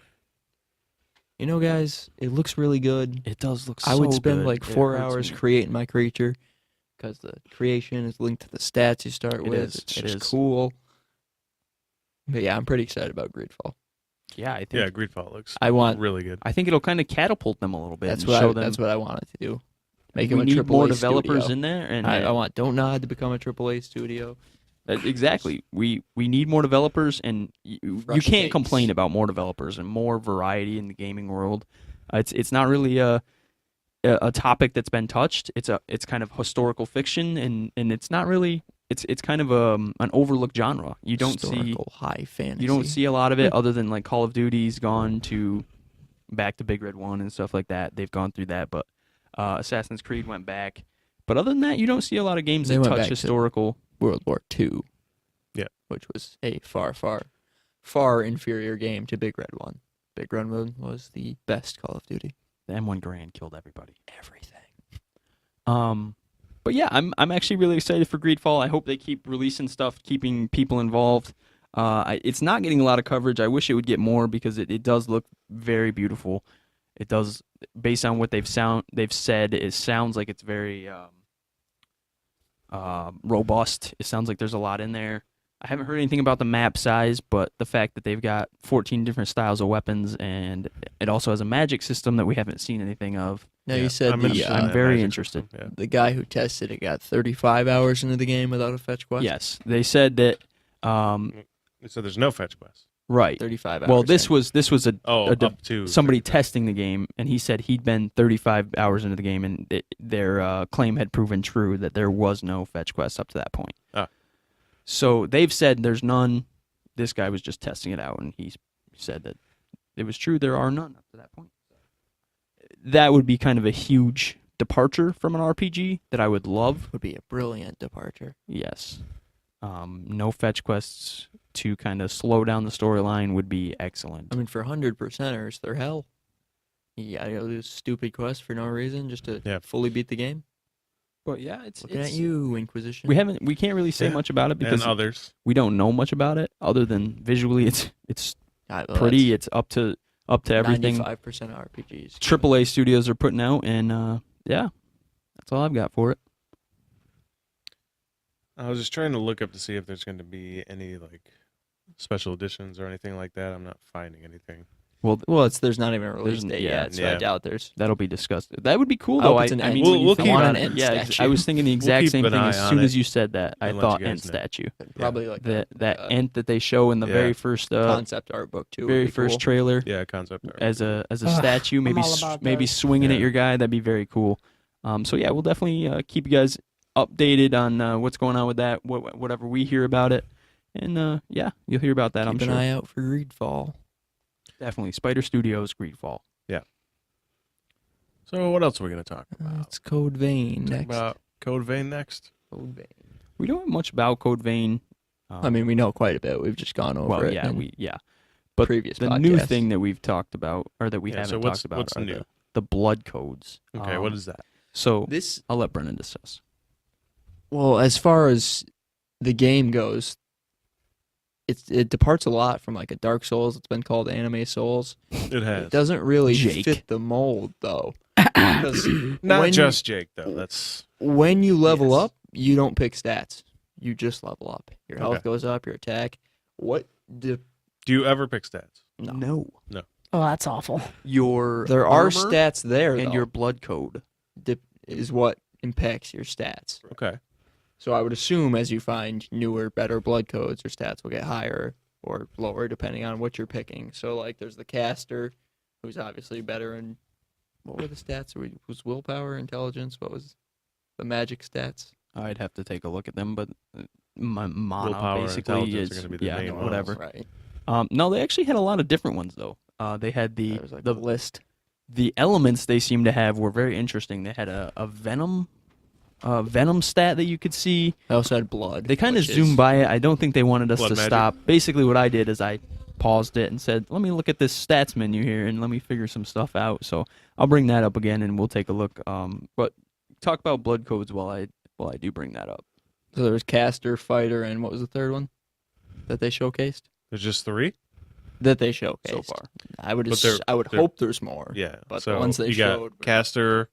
You know, guys, it looks really good. It does look. So I would spend good. like It 4 hurts hours me. creating my creature because the creation is linked to the stats you start It with. is, It's it just is. cool. But yeah, I'm pretty excited about Greedfall. Yeah, I think. Yeah, Greedfall looks I want. really good. I think it'll kind of catapult them a little bit. That's and what show I, them. that's what I wanted to do. Make we them a need AAA more developers studio. in there, and I want Don't Nod to become a AAA studio. exactly. We need more developers, and you Fresh can't takes. complain about more developers and more variety in the gaming world. It's not really a topic that's been touched. It's kind of historical fiction, and it's not really. It's kind of an overlooked genre. You don't see Historical high fantasy. you don't see a lot of it other than like Call of Duty's gone to back to Big Red 1 and stuff like that. They've gone through that, but Assassin's Creed went back. But other than that, you don't see a lot of games They that went touch back to- historical. World War II. Yeah. Which was a far inferior game to Big Red 1. Big Red 1 was the best Call of Duty. The M1 Grand killed everybody. Everything. But yeah, I'm actually really excited for Greedfall. I hope they keep releasing stuff, keeping people involved. It's not getting a lot of coverage. I wish it would get more because it does look very beautiful. It does, based on what they've said, it sounds like it's very robust. It sounds like there's a lot in there. I haven't heard anything about the map size, but the fact that they've got 14 different styles of weapons, and it also has a magic system that we haven't seen anything of. Now Yeah, you said I'm interested in I'm that very magic interested. system, yeah. the guy who tested it got 35 hours into the game without a fetch quest. Yes, they said that. So there's no fetch quest. Right. 35 hours. Well, this in. was a Oh, a de- up to somebody 35. testing the game, and he said he'd been 35 hours into the game, and their claim had proven true that there was no fetch quest up to that point. Ah. So they've said there's none. This guy was just testing it out, and he said that it was true. There are none up to that point. That would be kind of a huge departure from an RPG that I would love. would be a brilliant departure. Yes. No fetch quests to kind of slow down the storyline would be excellent. I mean, for 100%ers, they're hell. You gotta go do stupid quests for no reason just to Yeah. fully beat the game. But yeah, it's Looking at you, Inquisition. we can't really say Yeah. much about it because And others. we don't know much about it other than visually it's Well, pretty. that's It's up to everything 95% of RPGs. AAA studios are putting out, and yeah, that's all I've got for it. I was just trying to look up to see if there's going to be any like special editions or anything like that. I'm not finding anything. Well, There's not even a release There's- date yeah, yet, so yeah. I doubt there's. that'll be discussed. That would be cool I though. hope I it's an mean, end. We'll You keep want an an end yeah, statue. I was thinking the exact keep same an thing eye as on soon it as you said that. I and let thought you guys end know. statue. Probably like That ent that they show in the Yeah. very first concept art book too. would very be first cool. trailer Yeah, concept art. as a Ugh, statue, I'm maybe all about maybe those. swinging Yeah. at your guy. That'd be very cool. So yeah, we'll definitely keep you guys updated on what's going on with that. Whatever we hear about it, and yeah, you'll hear about that. I'm Keep an sure. eye out for Greedfall. Definitely, Spider Studios, Greedfall. So what else are we going to talk about? It's Code Vein Talk next. about Code Vein next. Code Vein. We don't have much about Code Vein. I mean, we know quite a bit. We've just gone over well, it. yeah, in But previous the new podcasts. thing that we've talked about, or that we Yeah, so haven't what's- talked about, what's are new? the blood codes. Okay, what is that? So This, I'll let Brennan discuss. well, as far as the game goes, it departs a lot from like a Dark Souls. It's been called Anime Souls. It has. It doesn't really Jake. fit the mold though. Because Not when- just Jake though. That's when you level Yes. up, you don't pick stats. You just level up. Your health Okay. goes up, your attack. What do you ever pick stats? No. Oh, that's awful. Your There are armor stats there and though, your blood code. is what impacts your stats. Okay. So I would assume as you find newer, better blood codes, your stats will get higher or lower depending on what you're picking. So like there's the caster, who's obviously better in what were the stats? Was willpower, intelligence? What was the magic stats? I'd have to take a look at them, but my mana Willpower, basically intelligence is are gonna be the main ones. whatever. Right. No, they actually had a lot of different ones though. They had the There was like the list. the elements they seemed to have were very interesting. They had a venom stat that you could see. I also had blood. They kind of which is- zoomed by it. I don't think they wanted us Blood to magic? stop. Basically, what I did is I paused it and said, "Let me look at this stats menu here and let me figure some stuff out." So I'll bring that up again and we'll take a look. But talk about blood codes while I do bring that up. So there was caster, fighter, and what was the third one that they showcased? There's just 3. That they showcased So far. I would But they're- I would they're- hope there's more. Yeah. But so the ones they you showed got were- caster.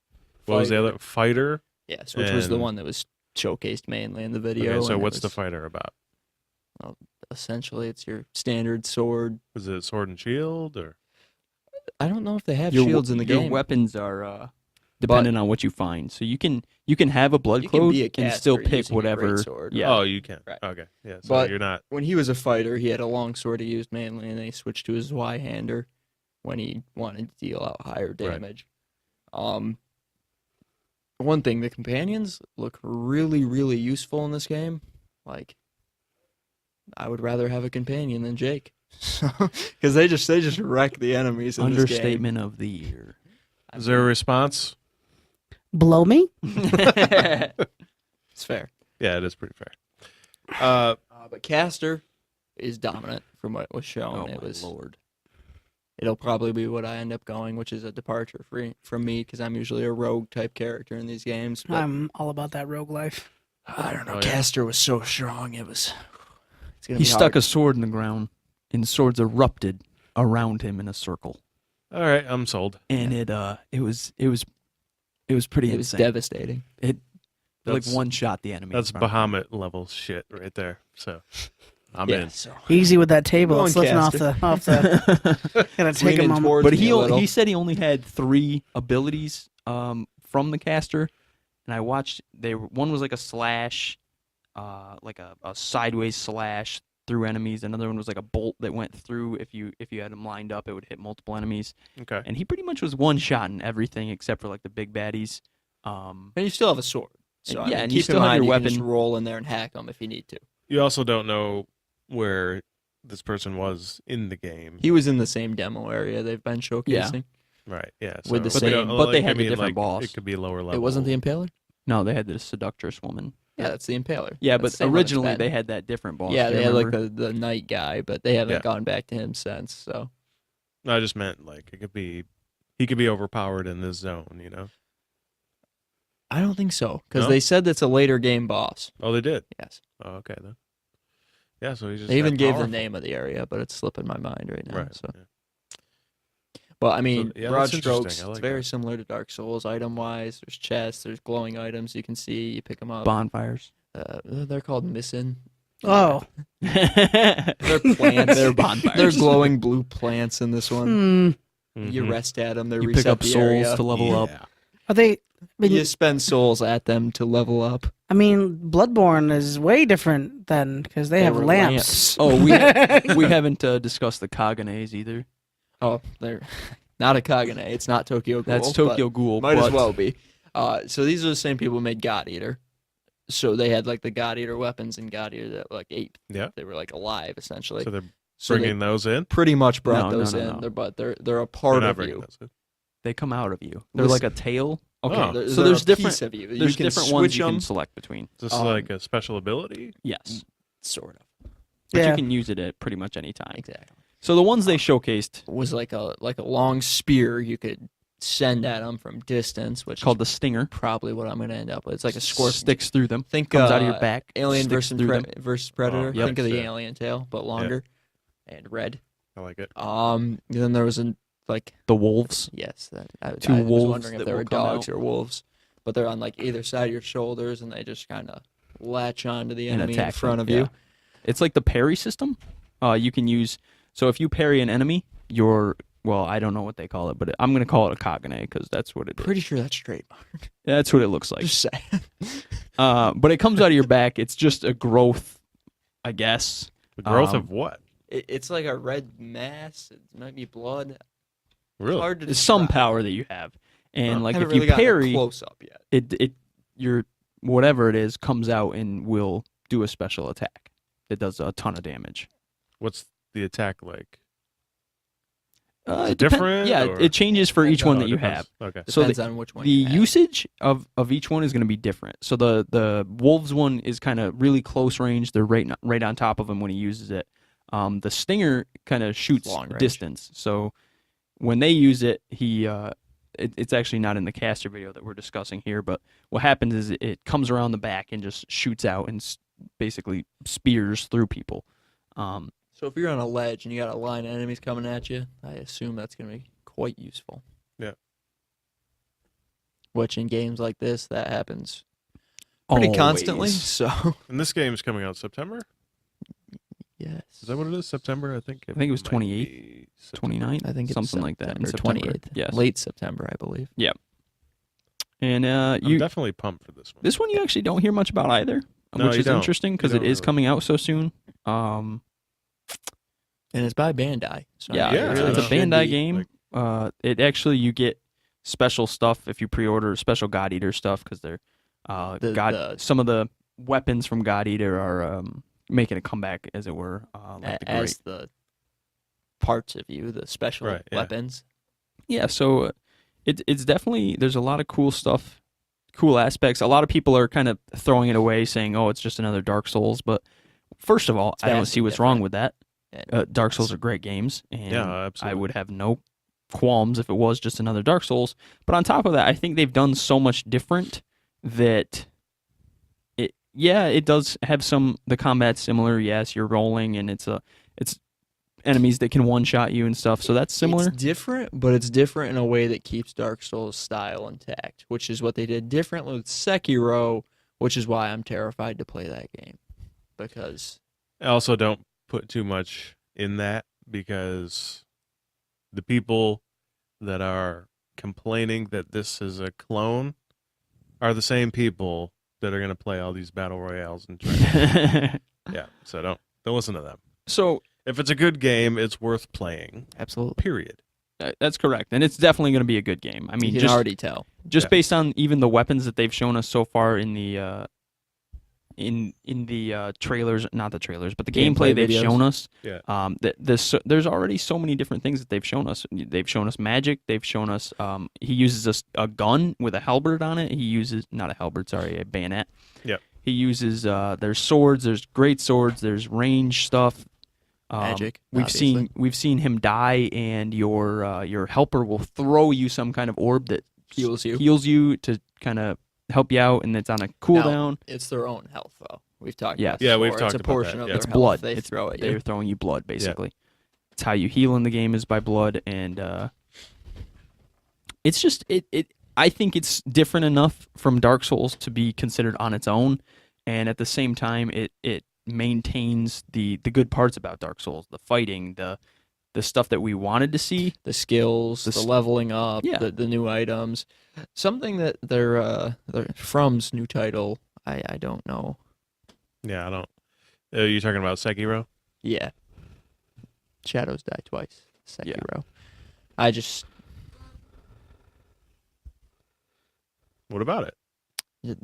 What was the Fighter. other? Fighter. Yes, which was the And- one that was showcased mainly in the video. Okay, so and it what's the was- fighter about? Essentially, it's your standard sword. Is it sword and shield or? I don't know if they have Your shields in the your game. weapons are dependent on what you find. So you can have a blood You can code be a and still caster pick using a whatever. greatsword. Yeah. Oh, you can. Right. Okay. Yeah. So But- you're not. When he was a fighter, he had a long sword he used mainly, and then he switched to his Y-hander when he wanted to deal out higher damage. One thing, the companions look really, really useful in this game. Like, I would rather have a companion than Jake, because they just wreck the enemies. In this game. Understatement of the year. Is there a response? Blow me? It's fair. Yeah, it is pretty fair. But Caster is dominant from what was shown. Oh it my was. lord. It'll probably be what I end up going, which is a departure from me, because I'm usually a rogue type character in these games. But I'm all about that rogue life. I don't know. Oh, yeah. Caster was so strong. It's gonna He be stuck hard. a sword in the ground, and swords erupted around him in a circle, All right, I'm sold. and it was pretty It was insane. devastating. It like That's- one shot the enemy. That's in front of him. Bahamut level shit right there. So I'm Yeah, in. so Easy with that table. Go It's on, lifting off the. Gonna take a leaning moment. towards But me a little. he said he only had 3 abilities from the caster, and I watched. One was like a slash, like a sideways slash through enemies. Another one was like a bolt that went through. If you had them lined up, it would hit multiple enemies. Okay. And he pretty much was one shot in everything except for like the big baddies. And you still have a sword. So Yeah, I mean, and you keep still in have mind your you can just weapon. roll in there and hack them if you need to. You also don't know where this person was in the game. He was in the same demo area they've been showcasing. Right. Yeah. With the but same- don't- but they like, had I a mean, different like, boss. It could be lower level. It wasn't the Impaler? No, they had the seductress woman. Yeah, that's the Impaler. Yeah, That's but the same one it's originally been. they had that different boss. Yeah, do you they had like remember? the night guy, but they haven't Yeah. gone back to him since. So No, I just meant like it could be. He could be overpowered in this zone. You know. I don't think so, because No? they said that's a later game boss. Oh, they did. Yes, Oh, okay then. Yeah. So he's just. they even that gave powerful. the name of the area, but it's slipping my mind right now. Right. So, yeah. but I mean, yeah, broad that's interesting. strokes, I like it's very that. similar to Dark Souls item wise. There's chests, there's glowing items you can see. You pick them up. bonfires. They're called missing. Oh. They're plants. They're bonfires. They're glowing blue plants in this one. You Mhm. rest at them. They You reset pick up the souls area. to level up. Yeah. Are they? You spend souls at them to level up. I mean, Bloodborne is way different than because they have were lamps. Oh, we haven't discussed the Kaganes either. Oh, they're not a Kagane. It's not Tokyo Ghoul. That's but Tokyo Ghoul. Might as but well be. So these are the same people who made God Eater. So they had like the God Eater weapons and God Eater that like ate. Yeah. They were like alive essentially. So they're So they bringing those in. pretty much brought No, those no, in. no. But they're a They're part not of bringing you. those in. They come out of you. They're Listen. like a tail. Okay. Oh. So there's a different. piece of you. There's you can different ones switch you them. can select between. Is this like a special ability? Yes, Sort of. but Yeah. you can use it at pretty much any time. Exactly. So the ones they showcased Was like a long spear you could send at them from distance, which called is the Stinger. probably what I'm going to end up with. It's like a scorpion. Sticks through them. Think Comes out of your back. Alien sticks versus, through them. versus Predator. Oh, yep. Think of the Sick. alien tail, but longer and red. I like it. Then there was like The wolves. yes, I Two was wolves wondering if that they will were come dogs out. or wolves, but they're on like either side of your shoulders, and they just kind of latch onto the And enemy attack in front them, of you. yeah. It's like the parry system. You can use. So if you parry an enemy, well, I don't know what they call it, but I'm going to call it a Kagane because that's what it is. Pretty sure that's trademark. That's what it looks like. Just saying. But it comes out of your back. It's just a growth, I guess. The growth Um, of what? It's like a red mass. It might be blood. Really? Hard to It's some describe. power that you have, and Huh. like Haven't if really you gotten a parry, close up yet. it whatever it is comes out and will do a special attack. It does a ton of damage. What's the attack like? It different, Yeah, or- it changes for each one Oh, that it you depends. have. Okay. So Depends on which one. The you have. usage of each one is going to be different. So the wolves one is kind of really close range. They're right on top of him when he uses it. The stinger kind of shoots Long range. distance. So when they use it, it's actually not in the caster video that we're discussing here. But what happens is it comes around the back and just shoots out and basically spears through people. So if you're on a ledge and you got a line of enemies coming at you, I assume that's going to be quite useful. Yeah. Which in games like this, that happens pretty constantly. Always. So And this game's coming out September? yes, Is that what it is? September? I think I think it was might 28th, be September. 29th, I think it's something like that in September September. 28th. Yes. Late September, I believe. And I'm you definitely pumped for this one. this one you actually don't hear much about either, No, which you is don't. interesting because You it don't is really. coming out so soon. And it's by Bandai. So Yeah, Yeah, it's I a know. Bandai Should be. game. It actually you get special stuff if you pre-order special God Eater stuff because they're some of the weapons from God Eater are making a comeback, as it were. Like the As great. the parts of you, the special Right, yeah. weapons. Yeah, so it's definitely there's a lot of cool stuff, cool aspects. A lot of people are kind of throwing it away, saying, "Oh, it's just another Dark Souls." But first of all, It's I don't vastly see what's wrong different. with that. And Dark Souls are great games, and Yeah, I absolutely. would have no qualms if it was just another Dark Souls. But on top of that, I think they've done so much different that it does have the combat's similar. Yes, you're rolling, and it's enemies that can one shot you and stuff. So that's similar. It's different, but it's different in a way that keeps Dark Souls style intact, which is what they did differently with Sekiro, which is why I'm terrified to play that game. Because I also don't put too much in that because the people that are complaining that this is a clone are the same people that are going to play all these battle royales and yeah, so don't listen to them. So If it's a good game, it's worth playing. absolutely, Period. that's correct, and it's definitely going to be a good game. I mean, you can already tell. just Yeah. based on even the weapons that they've shown us so far in the in the trailers, not the trailers, but the gameplay Gameplay they've videos. shown us. Yeah. There's already so many different things that they've shown us. They've shown us magic. They've shown us he uses a gun with a halberd on it. He uses not a halberd, sorry, a bayonet. Yep. He uses there's swords. There's great swords. There's range stuff. Magic, We've seen him die, and your helper will throw you some kind of orb that Heals you. heals you to kind of help you out, and it's on a cooldown. It's their own health, though. We've talked Yes. about Yeah, this we've before. talked It's a about portion that, of yeah. their It's health blood. they throw at They're you. throwing you blood, basically. It's how you heal in the game is by blood, and it's just it. I think it's different enough from Dark Souls to be considered on its own, and at the same time, it maintains the good parts about Dark Souls, the fighting, the stuff that we wanted to see. The skills, the leveling up, Yeah. the new items. Something that they're From's new title, I don't know. Yeah, I don't. Are you talking about Sekiro? Yeah. Shadows Die Twice. Yeah. Sekiro. I just What about it?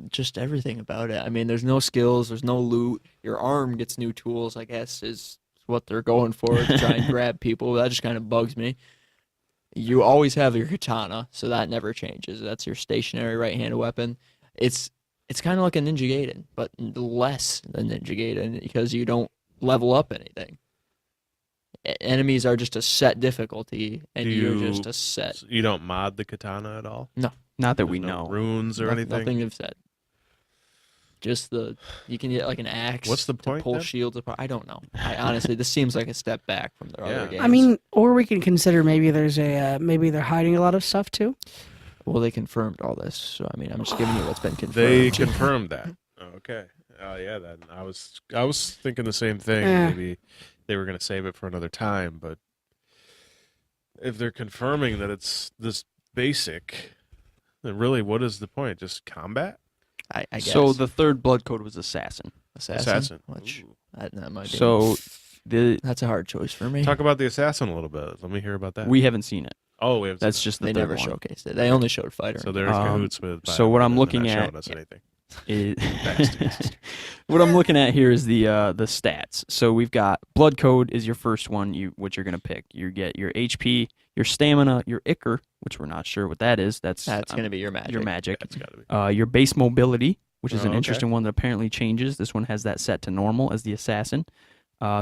just everything about it. I mean, there's no skills, there's no loot. Your arm gets new tools, I guess, is what they're going for to try and grab people. That just kind of bugs me. You always have your katana, so that never changes. That's your stationary right-handed weapon. It's kind of like a Ninja Gaiden, but less than Ninja Gaiden because you don't level up anything. Enemies are just a set difficulty, and Do you're you- just a set. You don't mod the katana at all? Not that we There's no know. runes or anything? Nothing you've said. Just you can get like an axe. What's the to point pull then? shields apart. I don't know. I honestly, this seems like a step back from their Yeah. other games. I mean, or we can consider maybe there's maybe they're hiding a lot of stuff too. well, they confirmed all this, so I mean, I'm just giving you what's been confirmed. They confirmed that. Okay. Yeah. Then I was thinking the same thing. Yeah. Maybe they were going to save it for another time, but if they're confirming that it's this basic, then really, what is the point? Just combat? I guess. So the third blood code was assassin. assassin. Which Ooh. that might be. So that's a hard choice for me. Talk about the assassin a little bit. Let me hear about that. we haven't seen it. Oh, we have. That's just the They third never one. showcased it. They only showed fighter. So they're in cahoots with. so what I'm BioWare. They're looking not at- showing us anything. what I'm looking at here is the stats. So we've got Blood Code is your first one. What you're gonna pick. You get your HP, your stamina, your Ichor, which we're not sure what that is. That's gonna be your magic. Your magic. That's gotta be. Your base mobility, which is an Okay. interesting one that apparently changes. This one has that set to normal as the assassin.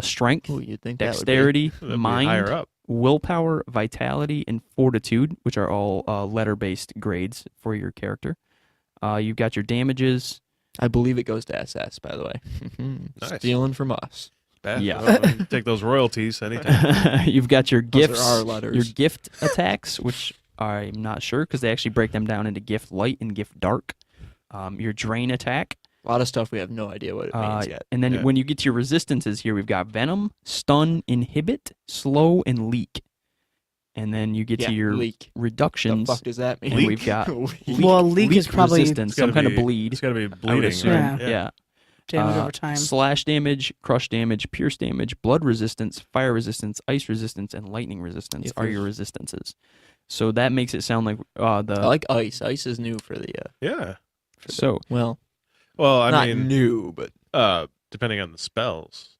Strength, Ooh, you'd think that would be. dexterity, That'd be mind, higher up. willpower, vitality, and fortitude, which are all letter-based grades for your character. You've got your damages. I believe it goes to SS, by the way. Nice. Stealing from us. Bad. Yeah. Well, take those royalties anytime. You've got your Those are gifts, our letters. your gift attacks, which I'm not sure because they actually break them down into gift light and gift dark. Your drain attack. A lot of stuff we have no idea what it means yet. And then Yeah. when you get to your resistances here, we've got venom, stun, inhibit, slow, and leak. And then you get to your leak. The reductions. fuck does that mean? And we've got Well, leak is probably resistance, It's gotta some kind of be- bleed. It's got to be I would bleeding. assume. right? Yeah. damage over time. Slash damage, crush damage, pierce damage, blood resistance, fire resistance, ice resistance, and lightning resistance If are there's- your resistances. So that makes it sound like I like ice. Ice is new for the. Yeah. so. Well, Well, I not mean, new, but depending on the spells,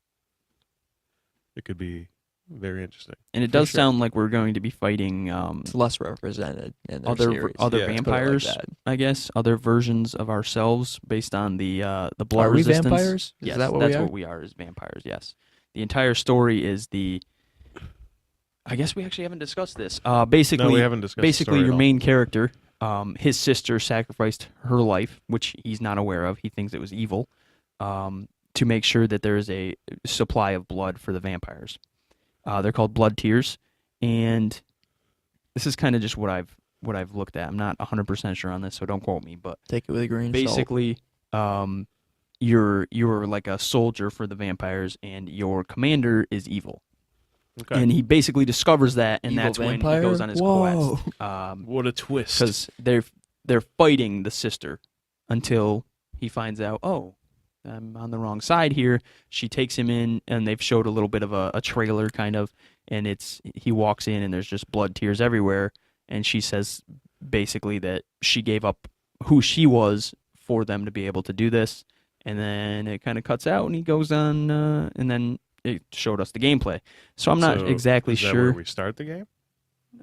it could be very interesting. And it For does sure. sound like we're going to be fighting it's less represented in their other series. other Yeah, let's put it like vampires, that. I guess, other versions of ourselves based on the blood Are we resistance. vampires? Yes, Is that what that's we are? what we are as vampires. Yes, the entire story is the. I guess we actually haven't discussed this. Basically, No, we haven't discussed the basically story at your all. main character, his sister sacrificed her life, which he's not aware of. He thinks it was evil, to make sure that there is a supply of blood for the vampires. They're called blood tears, and this is kind of just what I've looked at. I'm not 100% sure on this, so don't quote me. But Take it with a grain of salt. basically, you're like a soldier for the vampires, and your commander is evil. Okay. And he basically discovers that, and Evil that's vampire? when he goes on his Whoa. quest. What a twist. Because they're fighting the sister until he finds out, oh, I'm on the wrong side here. She takes him in, and they've showed a little bit of a trailer, kind of, and he walks in, and there's just blood tears everywhere, and she says basically that she gave up who she was for them to be able to do this, and then it kind of cuts out, and he goes on, and then it showed us the gameplay. So I'm not So, exactly is that sure. where we start the game?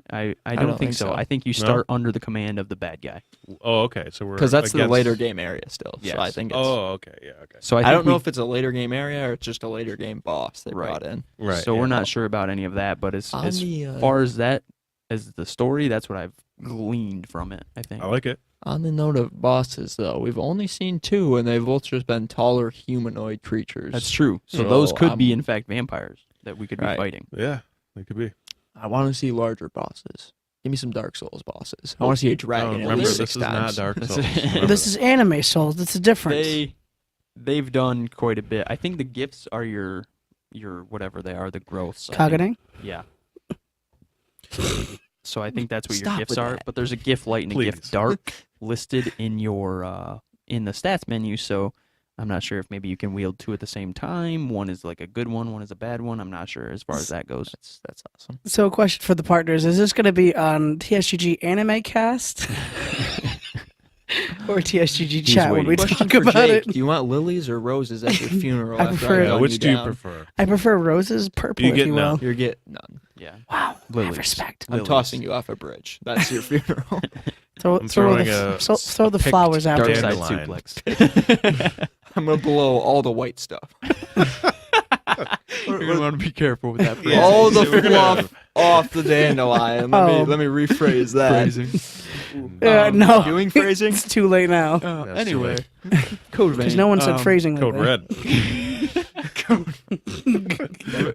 I don't think so. I think you start under the command of the bad guy. Oh, okay. So we're Because that's the against- later game area still. Yes. So I think it's. Oh, okay. Yeah. Okay. So I think don't know we- if it's a later game area or it's just a later game boss they Right. brought in. Right. So yeah. we're not sure about any of that, but as On the, far as that, as the story, that's what I've gleaned from it, I think. I like it. On the note of bosses, though, we've only seen two, and they've both just been taller humanoid creatures. That's true. So So those could be, I'm- in fact, vampires that we could be Right. fighting. Yeah. It could be. I want to see larger bosses. Give me some Dark Souls bosses. I want to see a dragon Oh, at remember, least this 6 is not times. Dark This Souls. is- Remember This is anime Souls. It's a difference. They've done quite a bit. I think the gifts are your whatever they are, the growths. I think. Kagane? Yeah. So I think that's what your Stop gifts with are. that. But there's a gift light and a Please. gift dark listed in your in the stats menu. So I'm not sure if maybe you can wield two at the same time. One is like a good one is a bad one. I'm not sure as far as that goes. That's awesome. So, a question for the partners: is this going to be on TSGG Anime Cast or TSGG Chat when we Question talk for about Jake. it? Do you want lilies or roses at your funeral? I after prefer- I've Yeah, done which do you down? prefer? I prefer roses, purple, You if get you will. none. You get none. Yeah. Wow, I Lilies. have respect. I'm Lilies. tossing you off a bridge. That's your funeral. Throw I'm throw throwing the, a throw the picked flowers Dark after. side Dandelion. suplex. I'm gonna blow all the white stuff. You're gonna want to be careful with that. Yeah. all the So we're gonna- fluff off the dandelion. Oh. Let me rephrase that. No, Doing phrasing? it's too late now. That's Anyway, too code vein. Because no one said phrasing. Code lately. Red.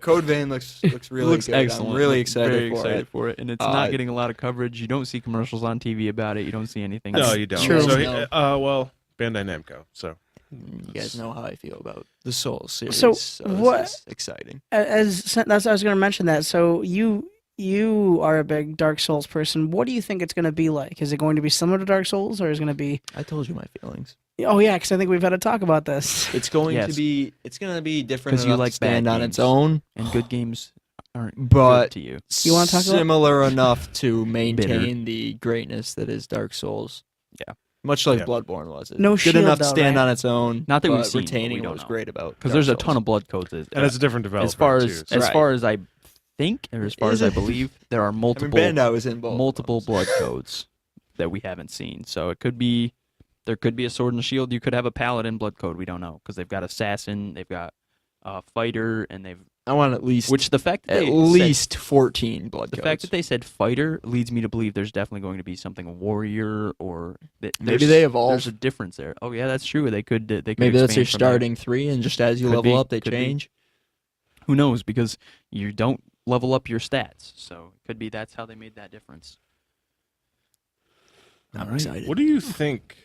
Code Vein looks really looks good. excellent. I'm really Very excited for excited it. for it, and it's Uh, not getting a lot of coverage. You don't see commercials on TV about it. You don't see anything. No, you don't. True. So, No. well, Bandai-Namco. So You guys know how I feel about the Souls series. So, this what- is exciting. That's I was going to mention that. So you are a big Dark Souls person. What do you think it's going to be like? Is it going to be similar to Dark Souls, or is it going to be? I told you my feelings. Oh yeah, because I think we've had to talk about this. It's going Yes. to be. It's going to be different 'Cause you enough like to stand bad on its games. own, And good games aren't but good to you. You wanna talk about- similar enough to maintain the greatness that is Dark Souls. Yeah. Much like Yeah. Bloodborne was. It No good shield, enough to though, stand right? on its own. Not that we've but seen, but we retaining don't what was know. great about. Because there's a ton of blood codes. And it's a different developer as far too. as so- as Right. far as I think, or as far Is as I it- believe, there are I mean, multiple Bandai was in both. multiple of those. blood codes that we haven't seen. So it could be there could be a sword and a shield. You could have a paladin blood code. We don't know because they've got assassin, they've got fighter, and they've I want at least which the fact that at they least 14 blood the codes. fact that they said fighter leads me to believe there's definitely going to be something warrior or that Maybe there's- they evolve. There's a difference there. Oh yeah, that's true. They could Maybe that's expand your from there. starting 3, and just as you Could level be, up, they could be. change. Who knows? Because you don't level up your stats, so it could be that's how they made that difference. I'm excited. What do you think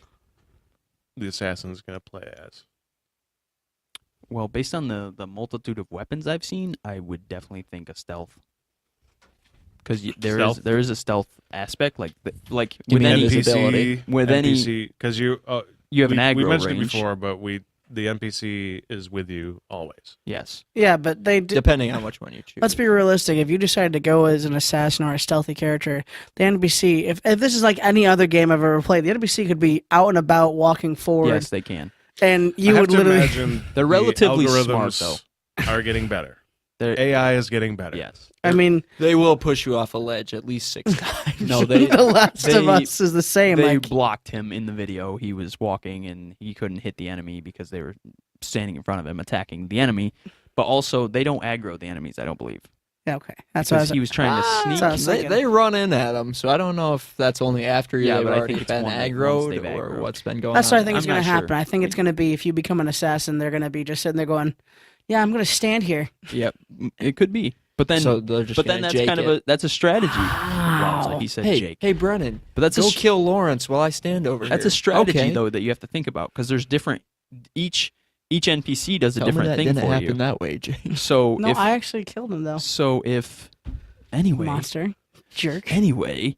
the assassin's going to play as? Well, based on the multitude of weapons I've seen, I would definitely think a stealth. Because Stealth? there is a stealth aspect, like You with mean any invisibility? with any because you you have an aggro we mentioned range. it before, but the NPC is with you always. Yes. Yeah, but they do. Depending on which one you choose. Let's be realistic. If you decide to go as an assassin or a stealthy character, the NPC, if this is like any other game I've ever played, the NPC could be out and about walking forward, Yes, they can. and you I have would to literally. imagine They're the relatively smart, algorithms are getting better. They're, AI is getting better. yes. I mean, They will push you off a ledge at least 6 times. No, they The Last of they- Us is the same. they Like, blocked him in the video. He was walking and he couldn't hit the enemy because they were standing in front of him attacking the enemy. But also, they don't aggro the enemies. I don't believe yeah, okay, that's what I because was. he was trying to sneak. So I was They, thinking. they run in at them, so I don't know if that's only after Yeah, they've but I already think it's been once they've aggroed or aggroed. what's been going That's on. what I think is I'm going to not happen. sure. I think it's going to be if you become an assassin, they're going to be just sitting there going, "Yeah, I'm going to stand here." Yep, it could be. But then, So they're just but then gonna that's Jake kind of it. that's a strategy. Wow, he said Hey, Jake. hey, Brennon, But that's go a kill Lawrence while I stand over that's here. a strategy Okay. though that you have to think about because there's different. Each NPC does a Tell me different that thing didn't for happen you. that way, Jake. So No, if I actually killed him though. anyway, Monster, jerk. anyway.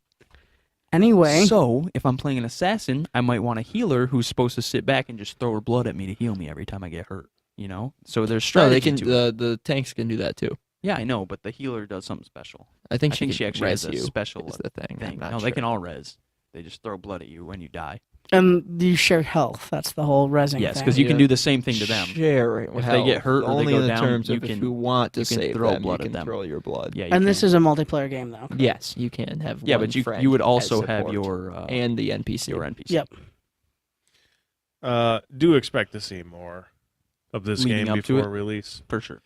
Anyway, So, if I'm playing an assassin, I might want a healer who's supposed to sit back and just throw her blood at me to heal me every time I get hurt. You know, so there's No, strategy they can. to it. The tanks can do that too. Yeah, I know, but the healer does something special. I think I she think can she actually res has a you. special Is the thing. I'm thing. not No, sure. they can all res. They just throw blood at you when you die. and you share health. That's the whole resing Yes, thing. because you can Yeah. do the same thing to them. Share it. If they get hurt or they only go in the down, terms you of can- if you want to you can save throw them, blood you at can them. throw your blood. Yeah, you And this can. is a multiplayer game though. Yes, you can have. Yeah, one but you friend would as also have support. your and the NPC. your NPC. Yep. Do expect to see more of this Leading game up to before it? release. For sure.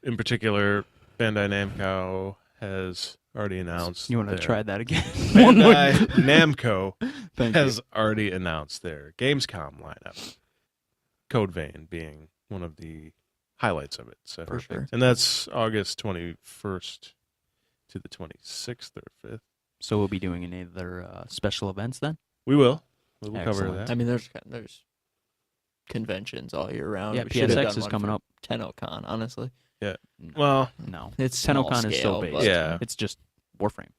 In particular, Bandai-Namco has already announced. You want to their- try that again? Bandai-Namco Thank you. has already announced their Gamescom lineup. Code Vein being one of the highlights of it. So, For sure. and that's August 21st to the 26th or 5th. So we'll be doing any other special events then? We will. We will cover Excellent. that. I mean, there's conventions all year round. Yeah, We should have PSX done is one coming for up. TennoCon, honestly. Well, No. It's small TennoCon is still scale, based. but- yeah. It's just Warframe.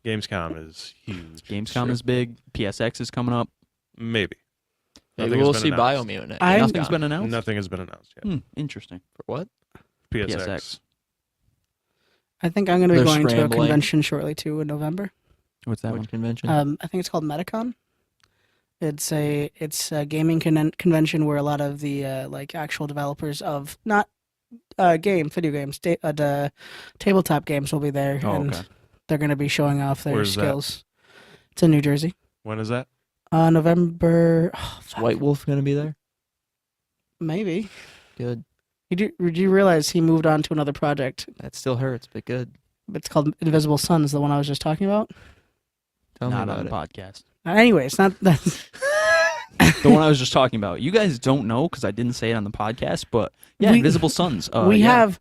Gamescom is huge. Gamescom So is big. PSX is coming up. maybe. Maybe Nothing has we'll been see announced. Biomutant. at I- Nothing's Gamescom. been announced. Nothing has been announced yet. Interesting. For what? PSX. PSX. I think I'm going to be They're going to a scrambling. convention shortly too in November. What's that Which one? convention? I think it's called Metacon. It's a gaming convention where a lot of the like actual developers of not video games, the tabletop games will be there, Oh, and okay. they're going to be showing off their Where's that? skills. It's in New Jersey. When is that? November. Is White Wolf gonna be there? Maybe. Good. Did you realize he moved on to another project? That still hurts, but good. It's called Invisible Suns, the one I was just talking about. Tell me Not about on it. the podcast. Anyways, not that. The one I was just talking about. You guys don't know because I didn't say it on the podcast, but yeah, We- Invisible Suns. we yeah. have.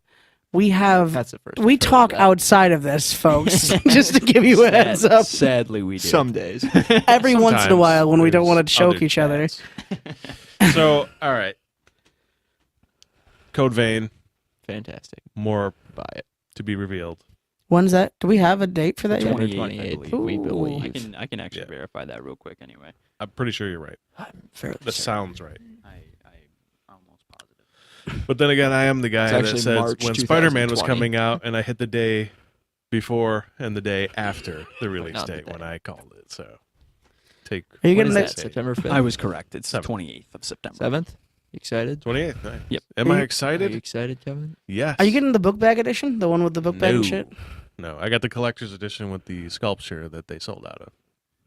That's the first. We I've heard talk of that. outside of this, folks. Just to give you a heads up. Sadly, we do. Some days. Every once in a Sometimes while when we don't there's want to choke each other. chats. So, all right. Code Vein, Fantastic. more Buy it. to be revealed. When's that? Do we have a date for that yet? 28, 28, I believe. we Ooh. believe. I can actually Yeah. verify that real quick anyway. I'm pretty sure you're right. I'm fairly That certain. sounds right. I'm almost positive. But then again, I am the guy It's that actually says March when Spider-Man was 2020. coming out, and I hit the day before and the day after the release not the date day. when I called it. So take. Are you When getting is that? that? September 5th? I was correct. It's the Seventh. 28th of September. 7th? Excited? 28th. Nice. Yep. Am Are I you- Are excited? you excited, Kevin? Yes. Are you getting the book bag edition? The one with the book bag and shit? No, I got the collector's edition with the sculpture that they sold out of,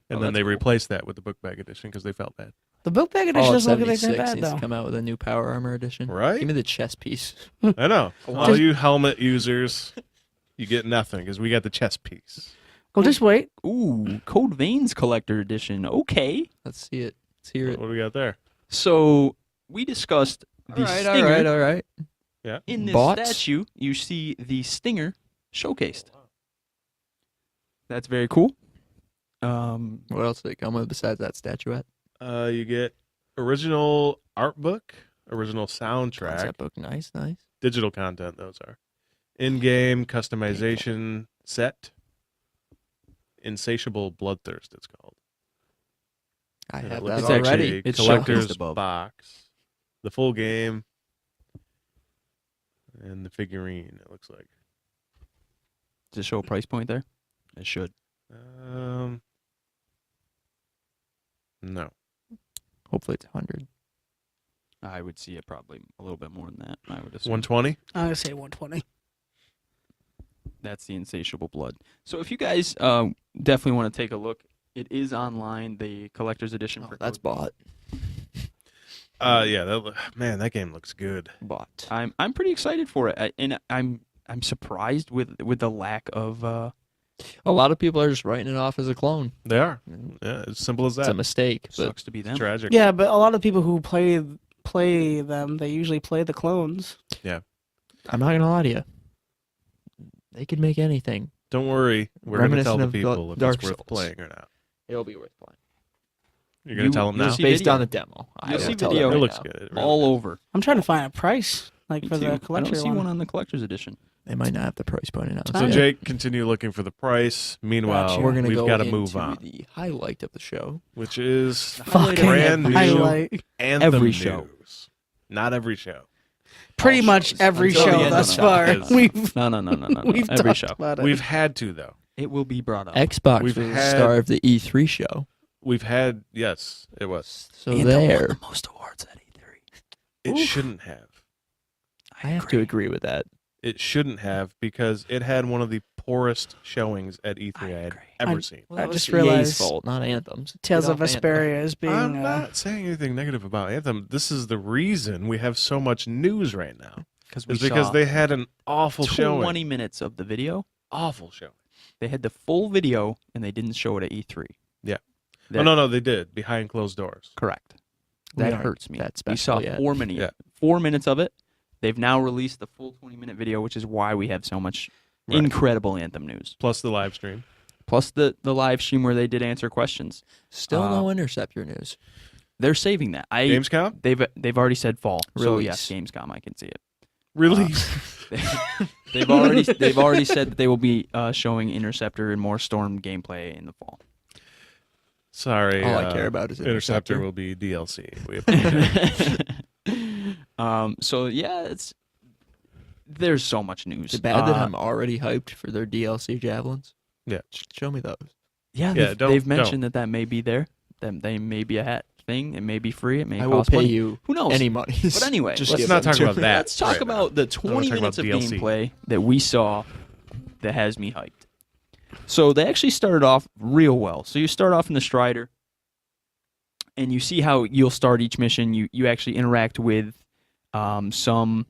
and Oh, then that's they cool. replaced that with the book bag edition because they felt bad. The book bag edition All of doesn't look like 76 that bad needs to though. come out with a new Power Armor edition. Right? Give me the chess piece. I know. All Just- you helmet users, you get nothing because we got the chess piece. Well, just wait. Ooh, Code Veins Collector Edition. Okay. Let's see it. Let's hear it. What do we got there? So we discussed the All right, all stinger. right, all right. In this Bots? statue, you see the stinger showcased. That's very cool. What else did it come with besides that statuette? You get original art book, original soundtrack, Concept book. Nice, nice. digital content. Those are in-game customization set. Insatiable Bloodthirst. It's called. I And it have looks that It's like already. a It's collector's showcased above. box. The full game. And the figurine, it looks like. Does it show a price point there? It should. No. Hopefully it's 100. I would see it probably a little bit more than that. I would assume. 120? I'm gonna say 120. That's the Insatiable Blood. So if you guys definitely want to take a look, it is online, the collector's edition Oh, for that's Code bought. Yeah, man, that game looks good. Bought. I'm pretty excited for it, and I'm surprised with the lack of. A lot of people are just writing it off as a clone. They are. Yeah, as simple as It's that. a mistake. But Sucks to be them. Tragic. Yeah, but a lot of people who play them, they usually play the clones. I'm not gonna lie to you. They could make anything. Don't worry. We're going to tell Reminiscent the of people if Dark it's worth Souls. playing or not. It'll be worth playing. You're going to tell them you'll now? see Based video. on the demo. I You'll will see tell video. them It right looks now. good. It really All does. over. I'm trying to find a price, like Me for too. the I collector don't see one. one on the collector's edition. They might not have the price point announced. So So Yeah. Jake, continue looking for the price. Meanwhile, Gotcha. We're gonna we've go got to into move on, the highlight of the show. which is Fucking brand new highlight. Anthem Every news. show. Not every show. Pretty All much shows. every Until the show end thus of far. time. We've No. we've Every talked show. about it. We've had to, though. It will be brought up. Xbox We've was the had- star of the E3 show. We've had, yes, it was. So Anthem there. won the most awards at E3. It Oof. shouldn't have. I have to agree with that. It shouldn't have because it had one of the poorest showings at E3 I, I had agree. ever I- seen. Well, I that was just EA's realized fault, not Anthem's. Tales Get of off Anthem. Vesperia is being. I'm not saying anything negative about Anthem. This is the reason we have so much news right now. Because Is because they had an awful 20 showing. minutes of the video. Awful showing. They had the full video and they didn't show it at E3. Yeah. That- Oh, no, they did. Behind closed doors. Correct. We That aren't hurts me. that We saw special yet. 4 minutes. Yeah. 4 minutes of it. They've now released the full 20-minute video, which is why we have so much Right. incredible Anthem news. Plus the live stream. Plus the live stream where they did answer questions. Still no Interceptor news. They're saving that. Gamescom? They've already said fall. So Release. yes, Gamescom, I can see it. Release. They've already said that they will be showing Interceptor and more Storm gameplay in the fall. Sorry. All I care about is Interceptor Interceptor. will be DLC. We apologize. So yeah, there's so much news. Is it bad that I'm already hyped for their DLC javelins? Yeah. Show me those. Yeah, Yeah, they've mentioned that may be there. That they may be a hat thing. It may be free. It may I will cost pay money. you Who knows? any money. But anyway, Just Let's give not them talk to about me. that. Let's talk right about now. the 20 talk minutes of about DLC. gameplay that we saw that has me hyped. So they actually started off real well. So you start off in the Strider, and you see how you'll start each mission. You actually interact with some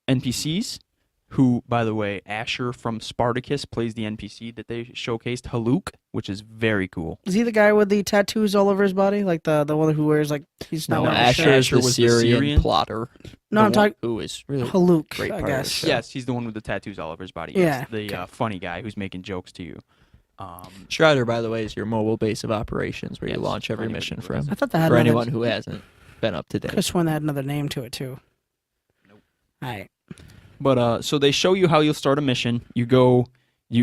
NPCs who, by the way, Asher from Spartacus plays the NPC that they showcased, Haluk, which is very cool. Is he the guy with the tattoos all over his body, like the one who wears like he's not No, wearing a Asher shirt? is the was the Syrian, Syrian? plotter. No, I'm talking Who is really Haluk, great I part of guess. the Yes, he's the one with the tattoos all over his body. Yeah, Yes, the okay. funny guy who's making jokes to you. Strider, by the way, is your mobile base of operations where you Yes, launch every for anybody mission who from. hasn't. I thought that had For another, anyone who hasn't been up to date. could have sworn that had another name to it too. Nope. All right. But so they show you how you'll start a mission. You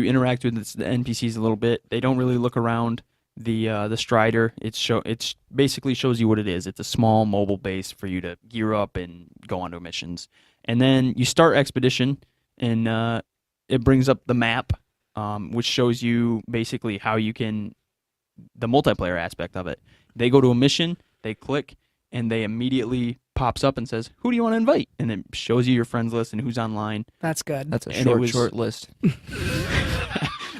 interact with the NPCs a little bit. They don't really look around the Strider. It's basically shows you what it is. It's a small mobile base for you to gear up and go onto missions. And then you start Expedition, and it brings up the map, which shows you basically how you can the multiplayer aspect of it. They go to a mission, they click, and they immediately pops up and says, "Who do you want to invite?" And it shows you your friends list and who's online. That's good. That's a And it was- short list.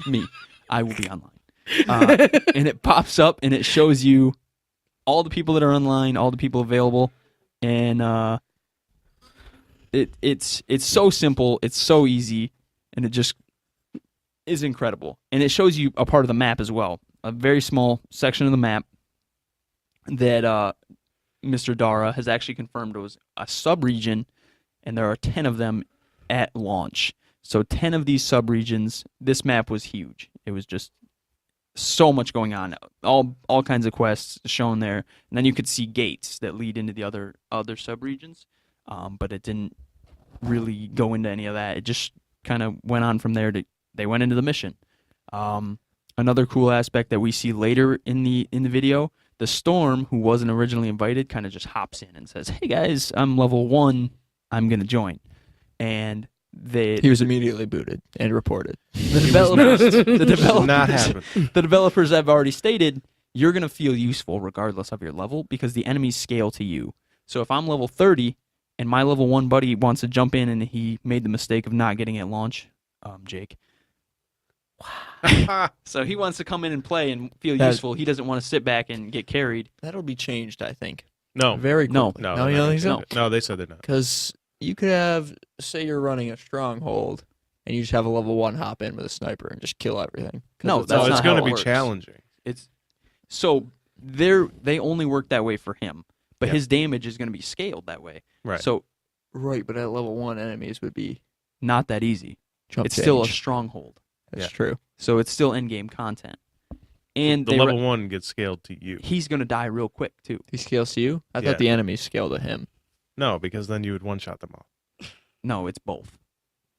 Me, I will be online. And it pops up and it shows you all the people that are online, all the people available, and it's so simple, it's so easy, and it just is incredible. And it shows you a part of the map as well, a very small section of the map that Mr. Dara has actually confirmed was a sub-region, and there are 10 of them at launch. So 10 of these sub-regions, this map was huge. It was just so much going on, all kinds of quests shown there, and then you could see gates that lead into the other sub-regions, but it didn't really go into any of that. It just kind of went on from there. They went into the mission. Another cool aspect that we see later in the video, the Storm, who wasn't originally invited, kind of just hops in and says, "Hey guys, I'm level 1. I'm gonna join," and he was immediately booted and reported. The developers, Not happen. the developers have already stated you're going to feel useful regardless of your level because the enemies scale to you. So if I'm level 30 and my level 1 buddy wants to jump in and he made the mistake of not getting at launch, Jake. So he wants to come in and play and feel useful. He doesn't want to sit back and get carried. That'll be changed, I think. No. Very No. quickly. No, you don't think so? No, they said they're not. Because you could have, say you're running a stronghold, and you just have a level 1 hop in with a sniper and just kill everything. No, that's that's No, not it's how going it to be works. challenging. It's so they only work that way for him, but Yeah. his damage is going to be scaled that way. Right. So Right, but at level 1, enemies would be not that easy. jump It's still a change. stronghold. That's Yeah. true. So it's still in-game content. And The level 1 gets scaled to you. he's going to die real quick, too. He scales to you? I Yeah. thought the enemies scale to him. No, because then you would one-shot them all. No, it's both.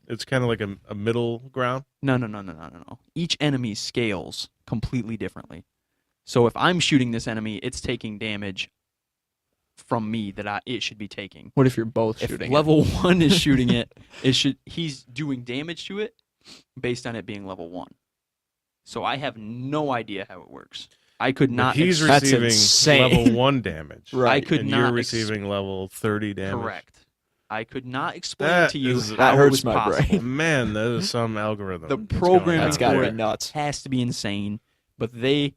It's kind of like a middle ground. No. Each enemy scales completely differently. So if I'm shooting this enemy, it's taking damage from me that it should be taking. What if you're both If shooting level 1 is shooting it, he's doing damage to it based on it being level 1. So I have no idea how it works. I could But not. he's That's receiving insane. level 1 damage. Right. I could and not. you're receiving level 30 damage. Correct. I could not explain That to you is- how That it hurts was my possible. brain. Man, that is some algorithm. The that's going programming on. That's got to for be it nuts. has to be insane, but they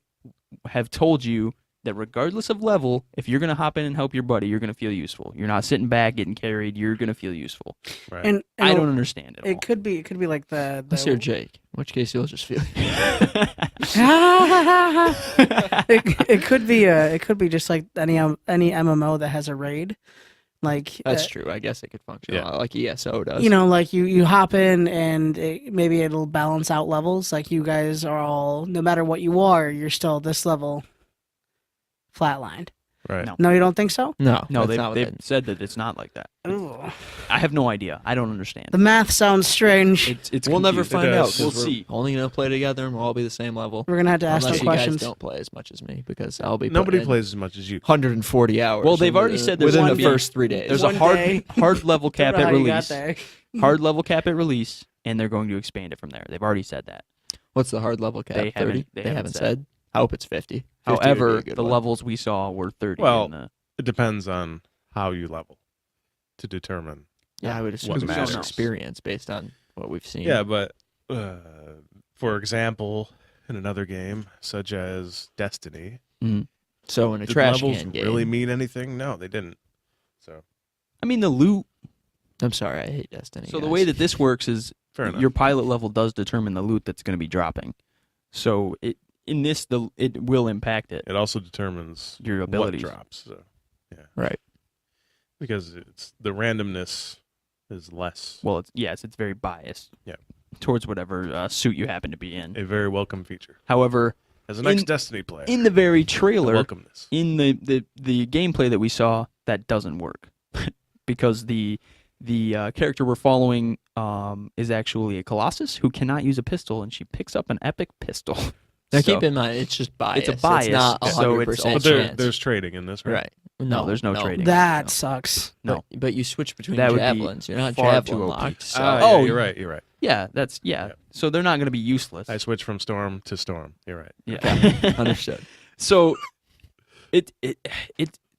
have told you that regardless of level, if you're going to hop in and help your buddy, you're going to feel useful. You're not sitting back getting carried. You're going to feel useful. Right. And I don't understand it. It could be like the Unless you're Jake, in which case you'll just feel it could be just like any MMO that has a raid, like That's true. I guess it could function Yeah. a lot like ESO does. you know, like you hop in and maybe it'll balance out levels. Like you guys are all, no matter what you are, you're still this level flatlined. Right. No. No, you don't think so? no, No, that's not what they've that- said that it's not like that. Ooh. I have no idea. I don't understand. The math sounds strange. It's We'll never confusing. find out. does. 'cause We'll we're see. Only gonna play together, and we'll all be the same level. We're gonna have to ask Unless some you questions. guys don't play as much as me, because I'll be. Nobody putting in plays as much as you. 140 hours. Well, they've in already the- said there's within one the day- first 3 days. There's One a hard day. hard level cap Remember at how you got release. there. Hard level cap at release, and they're going to expand it from there. They've already said that. What's the hard level cap? They 30. haven't- they haven't haven't said. said. I hope it's 50. 50 would be However, a good the one. levels we saw were 30. Well, in the, It depends on how you level to determine. Yeah, I would assume what it's matters. experience based on what we've seen. Yeah, but for example, in another game such as Destiny, So in a did trash levels can game, really mean anything? No, they didn't. So I mean, the loot. I'm sorry, I hate Destiny. So the guys. way that this works is fair enough. your pilot level does determine the loot that's going to be dropping. So it will impact it. It also determines Your what abilities. drops. So, yeah, right. because it's the randomness is less. Well, it's very biased. Yeah. Towards whatever suit you happen to be in. A very welcome feature. However, As an ex In- Destiny player, in the very the trailer, welcomeness. in the gameplay that we saw, that doesn't work because the character we're following is actually a Colossus who cannot use a pistol, and she picks up an epic pistol. Now So- keep in mind, it's just bias. It's a bias, It's not so it's 100% But chance. there's trading in this, right? right. No, there's no trading. That No. sucks. No. But you switch between That would be javelins. You're not far too javelin OP. locked. So. Oh, you're right. You're right. Yeah, that's Yeah. So they're not going to be useless. I switched from storm to storm. You're right. Yeah. Understood. So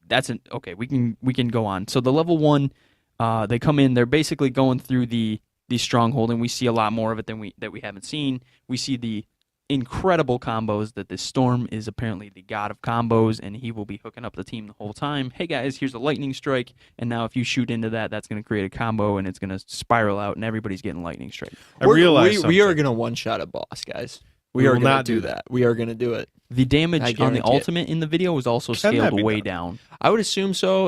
That's an okay. We can go on. So the level 1, they come in. They're basically going through the stronghold, and we see a lot more of it than we haven't seen. We see the incredible combos that this Storm is apparently the god of combos, and he will be hooking up the team the whole time. Hey guys, here's a lightning strike, and now if you shoot into that, that's going to create a combo, and it's going to spiral out, and everybody's getting lightning strike. We are going to one-shot a boss, guys. We are will going not to do that. We are going to do it. The damage on the guarantee it. ultimate in the video was also Can that scaled be way done? down. I would assume so.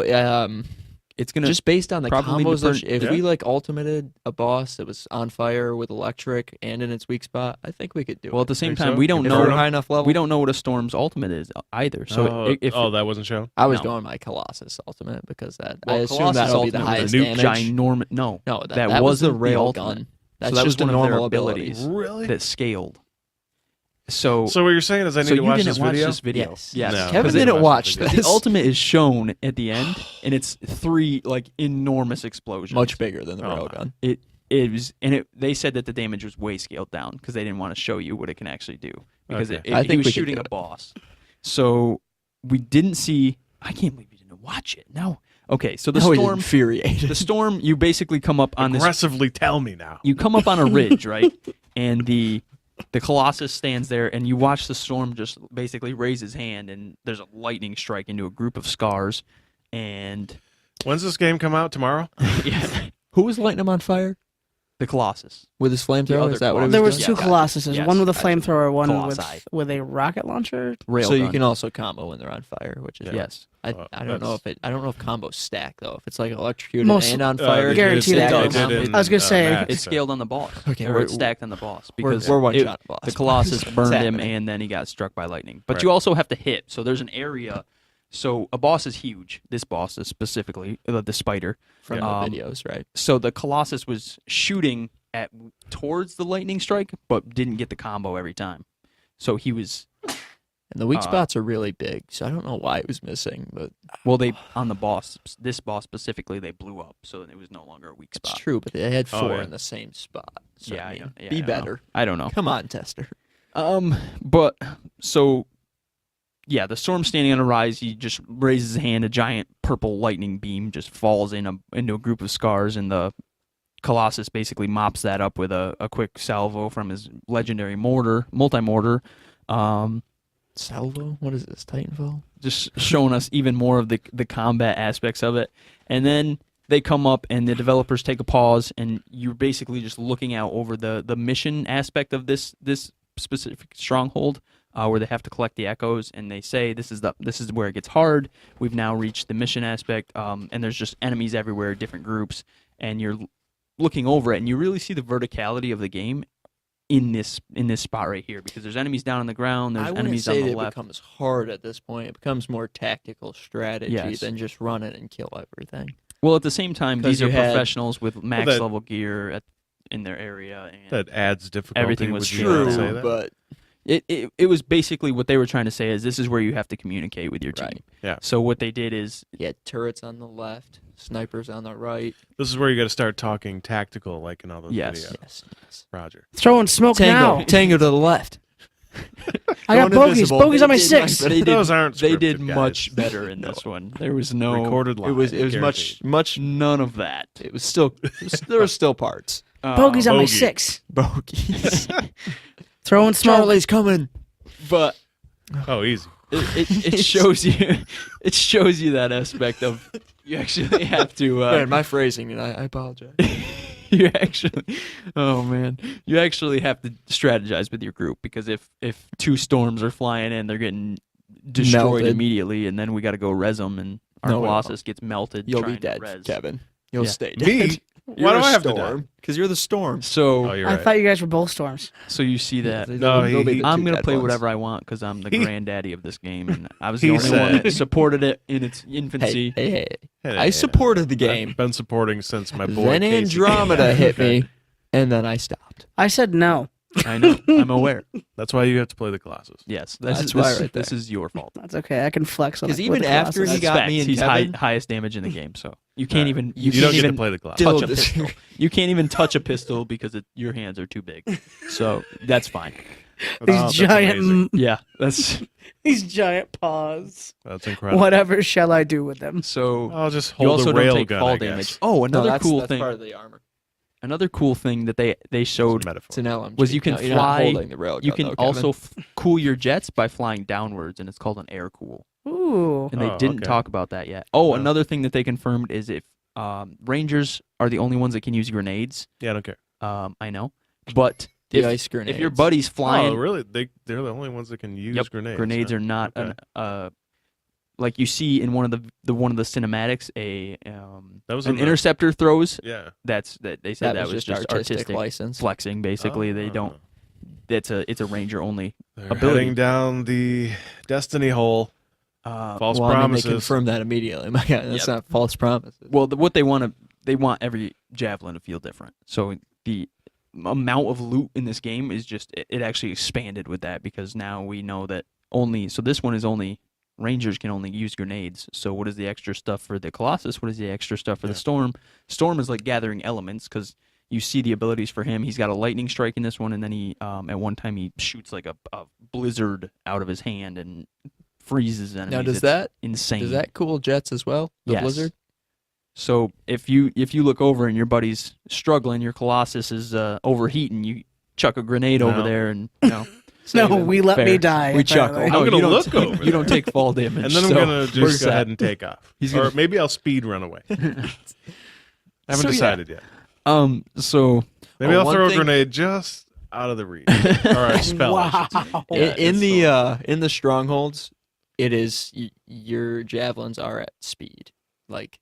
It's going to Just based on the probably combos, burn- if yeah. we like ultimated a boss that was on fire with electric and in its weak spot, I think we could do well, it. at the same Think time, so? we don't If we're know high enough level. we don't know what a Storm's ultimate is either. So if that wasn't shown. I was no. going my Colossus ultimate because I well, assume Colossus that'll be the ultimate highest was a damage. ginormous. No, No, that was the wasn't the rail ultimate. gun. That's that was just a one of their normal abilities. Really? that scaled. So So what you're saying is I need so to you watch didn't this watch video? this video. Yes. Yes. No. Kevin 'Cause didn't watch the video. this. The ultimate is shown at the end, and it's 3 like enormous explosions. Much bigger than the Oh, rail wow. gun. It was, and they said that the damage was way scaled down because they didn't want to show you what it can actually do because Okay. I he think was we could shooting do a it. boss. So we didn't see. I can't believe you didn't watch it. No. Okay, so the Now he's storm. infuriated. The storm. You basically come up on this. Aggressively tell me now. You come up on a ridge, right? And the Colossus stands there, and you watch the storm just basically raise his hand, and there's a lightning strike into a group of scars, and When's this game come out? Tomorrow? yeah, Who was lighting him on fire the Colossus. with his The flamethrower? other Is that what it was? There doing? was Yeah, 2 gotcha. Colossuses, Yes, one with a gotcha. flamethrower, one Colossi. with a rocket launcher. Railgun. So you can also combo when they're on fire, which is Yeah. Yes. I don't know that's- I don't know if combos stack though. If it's like electrocuted Most- and on fire, guaranteed stack it on does. combo. I was gonna say, Max, It's so- scaled on the boss. Okay, or we're- it's stacked on the boss We're because one it- shot boss. the Colossus It's burned him, happening. and then he got struck by lightning. But Right. you also have to hit. So there's an area. So a boss is huge. This boss is specifically the spider. from Yeah. the videos, right? So the Colossus was shooting towards the lightning strike, but didn't get the combo every time. So he was And the weak spots are really big, so I don't know why it was missing, but they on the boss. This boss specifically, they blew up, so it was no longer a weak it's spot. true. But they had 4 yeah. in the same spot. So, Yeah, I mean, yeah, be I don't better. know. I don't know. Come on, tester. But so yeah, the storm standing on a rise. He just raises his hand. A giant purple lightning beam just falls into a group of scars, and the Colossus basically mops that up with a quick salvo from his legendary multi-mortar. Salvo? What is this? Titanfall? Just showing us even more of the combat aspects of it. And then they come up and the developers take a pause, and you're basically just looking out over the mission aspect of this specific stronghold, where they have to collect the echoes, and they say this is where it gets hard. We've now reached the mission aspect, and there's just enemies everywhere, different groups, and you're looking over it, and you really see the verticality of the game in this spot right here, because there's enemies down on the ground, there's I wouldn't enemies say on the it left. becomes hard at this point. It becomes more tactical strategy Yes. than just run it and kill everything. Well, at the same time, 'Cause these are you had- professionals with max that- level gear in their area, and That adds difficulty. Everything was would you not true, say that? but it was basically what they were trying to say is this is where you have to communicate with your team. Right. Yeah. So what they did is you had turrets on the left, snipers on the right. This is where you got to start talking tactical, like in all those Yes. videos. Yes. Roger. Throwing smoke Tango, now. Tango to the left. I got Going bogeys. invisible. Bogeys on my They did 6. nice, they did Those aren't. they did scripted, guys. much better in this one. There was no Recorded live. It was guaranteed. much. none of that. It was still. There were still parts. Bogeys on my bogey. 6. Bogeys. Throwing smoke. Charlie's coming. But Oh, easy. it shows you that aspect of you actually have to Man, my phrasing, and I apologize. you actually have to strategize with your group, because if 2 storms are flying in, they're getting destroyed Melted. immediately, and then we got to go res them, and our No, we Colossus gets melted. You'll trying be dead, to res. Kevin. You'll Yeah. stay Me? dead. Why do I have to storm? die? Because you're the storm. So Oh, you're I right. thought you guys were both storms. so you see that. No, They'll be he- the I'm two gonna dead play ones. whatever I want because I'm the He- granddaddy of this game, and I was the He only one said- that supported it in its infancy. Hey. Hey, I supported the game. I've been supporting since my boy. Then Casey Andromeda came. hit me, and then I stopped. I said no. I know. I'm aware. That's why you have to play the Colossus. Yes, That's why right this there. is your fault. That's okay. I can flex on it. 'Cause even after he That's got facts. me and He's Kevin- highest damage in the game, so you can't Alright. even You can't don't get even to play the Colossus. touch a Still pistol. You can't even touch a pistol because your hands are too big. So that's fine. These giant, amazing. Yeah, that's these giant paws. That's incredible. Whatever shall I do with them? so. I'll just You hold also a rail don't take gun, fall I damage. guess. Oh, No, another that's, cool that's thing. part of the armor. Another cool thing that they It's showed a metaphor. It's an LMG. was you can No, you're not fly. holding the railgun, You can though, Kevin. also cool your jets by flying downwards, and it's called an air cool. Ooh. And they Oh, didn't okay. talk about that yet. Oh, No. another thing that they confirmed is if Rangers are the only ones that can use grenades. Yeah, I don't care. I know, but the if, ice grenades. if your buddy's flying, Oh, really? They're the only ones that can use Yep, grenades. grenades huh? are not Okay. like you see in one of the cinematics That was an in the- interceptor throws. Yeah. That they said that was just artistic license. flexing. Basically, they don't. Oh. It's a ranger only They're ability. heading down the destiny hole. False well, I mean, promises. they confirmed that immediately. My God, that's Yep. not false promises. Well, what they want every javelin to feel different. So the amount of loot in this game is just it actually expanded with that because now we know that this one is only Rangers can only use grenades. So what is the extra stuff for the Colossus? What is the extra stuff for the Storm? Storm is like gathering elements because you see the abilities for him. He's got a lightning strike in this one, and then he at one time he shoots like a blizzard out of his hand and freezes enemies. Now, does It's that insane? does that cool jets as well? The Yes. blizzard. So if you look over and your buddy's struggling, your Colossus is overheating, you chuck a grenade over No. there and No, we let me Fair. die. We apparently. chuckle. I'm No, gonna you don't look take, over you don't there. take fall damage. And then I'm so gonna we're just go set. ahead and take off. He's Or gonna- maybe I'll speed run away. I haven't So, yeah. decided yet. So Maybe Oh, I'll one throw a thing- grenade just out of the reach. Or a spell. I should say. Wow. Yeah, In the strongholds, it is your javelins are at speed. Like,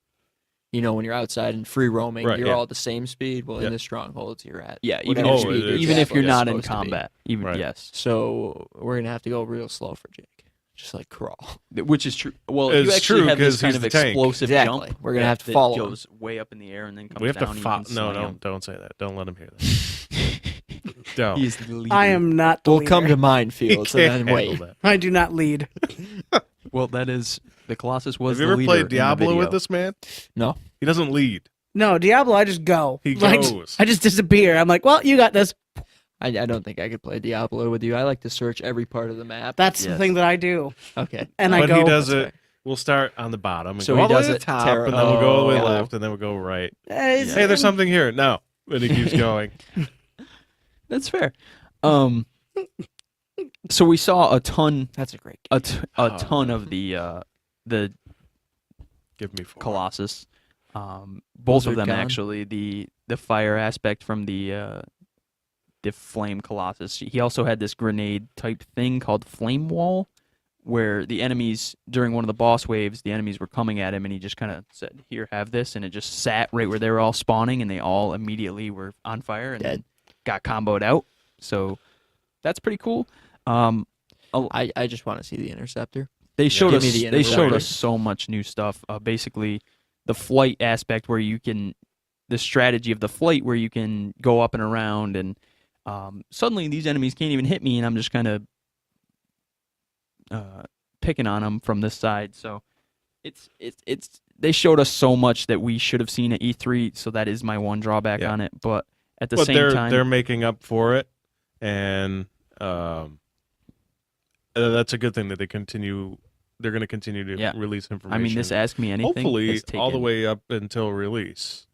when you're outside and free roaming, Right, you're yeah. all at the same speed. Well, Yeah. in the strongholds, you're at even whatever Oh, if, speed it your is. even if you're javelin is not in supposed to be. combat, even Right. yes, So we're gonna have to go real slow for Jake, just like crawl. which is true. Well, It's you actually true, have this 'cause kind he's of the tank. explosive Exactly. jump. We're gonna have to that follow him. goes way up in the air and then comes We have down. to and you follow. can No, slam. don't say that. Don't let him hear that. Don't. He is the leader. I am not the We'll come leader. to minefields He and can't then wait. handle that. I do not lead. Well, that is the Colossus was. Have you the ever leader played in the Diablo with video. this man? No, He doesn't lead. No, Diablo, I just go. He Like, goes. I just disappear. I'm like, well, you got this. I don't think I could play Diablo with you. I like to search every part of the map. That's the Yes. thing that I do. Okay. And I But go. he does That's it. We'll start on the bottom and So go he all the way does to the it top, terra- and then we'll go all the way Oh. left, and then we'll go right. It's- Hey, there's something here. No, and he keeps going. That's fair. So we saw a ton, That's a great a Oh. ton of the Give me 4. Colossus. Both Blizzard of them gun. actually. The fire aspect from the flame Colossus. He also had this grenade type thing called Flame Wall, where the enemies during one of the boss waves, the enemies were coming at him, and he just kind of said, "Here, have this," and it just sat right where they were all spawning, and they all immediately were on fire and Dead. got comboed out. So that's pretty cool. I just want to see the interceptor. They showed Give us. me the They showed interceptor. us so much new stuff. Basically, the flight aspect where you can, the strategy of the flight where you can go up and around, and suddenly these enemies can't even hit me, and I'm just kind of picking on them from this side. So it's. They showed us so much that we should have seen at E3. So that is my one drawback Yeah. on it. But at the But same time, they're making up for it, and that's a good thing that they continue. They're going to continue to Yeah. release information. I mean, this Ask Me Anything. hopefully has all the taken- way up until release.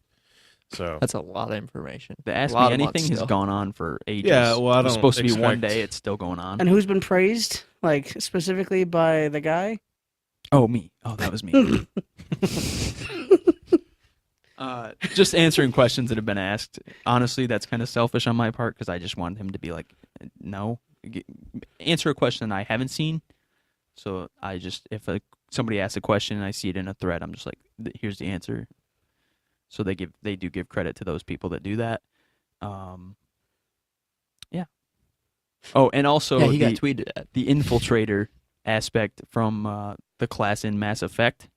So That's a lot of information. The A Ask lot Me of months Anything has still. gone on for ages. Yeah, well, I It was don't supposed to be one expect- day. It's still going on. And who's been praised, like specifically by the guy? Oh, me. Oh, that was me. Just answering questions that have been asked. Honestly, that's kind of selfish on my part because I just wanted him to be like, no. Answer a question I haven't seen. So I just, if somebody asks a question and I see it in a thread, I'm just like, here's the answer. So they do give credit to those people that do that. Yeah. Oh, and also Yeah, he got tweeted at. the infiltrator aspect from the class in Mass Effect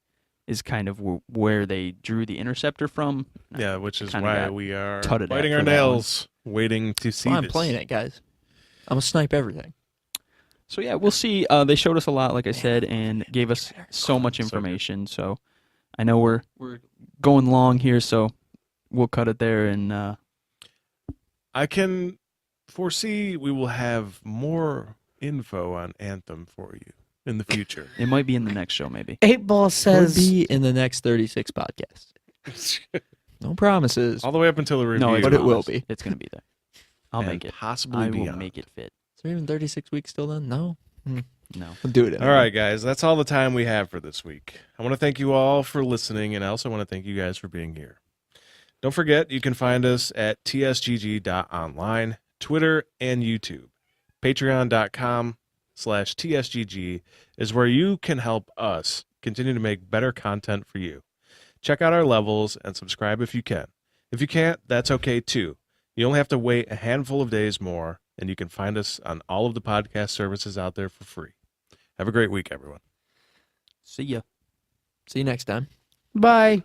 is kind of where they drew the interceptor from. yeah, which is Kinda why got we are tutted at biting for our that one. nails, waiting to see I'm this. playing it, guys. I'm gonna snipe everything. So yeah, we'll see. They showed us a lot, like I said, and gave us so much good. information. So I know we're going long here, so we'll cut it there. And I can foresee we will have more info on Anthem for you in the future. It might be in the next show, maybe. 8-Ball Could says be in the next 36 podcasts. No promises. All the way up until the review. No, but it will be. It's gonna be there. I'll and make it. possibly I will beyond. make it fit. Is there even 36 weeks still then? No. No. We'll do it. All right, guys, that's all the time we have for this week. I want to thank you all for listening, and I also want to thank you guys for being here. Don't forget, you can find us at tsgg.online, Twitter, and YouTube. Patreon.com/TSGG is where you can help us continue to make better content for you. Check out our levels and subscribe if you can. If you can't, that's okay too. You only have to wait a handful of days more, and you can find us on all of the podcast services out there for free. Have a great week, everyone. See ya. See you next time. bye.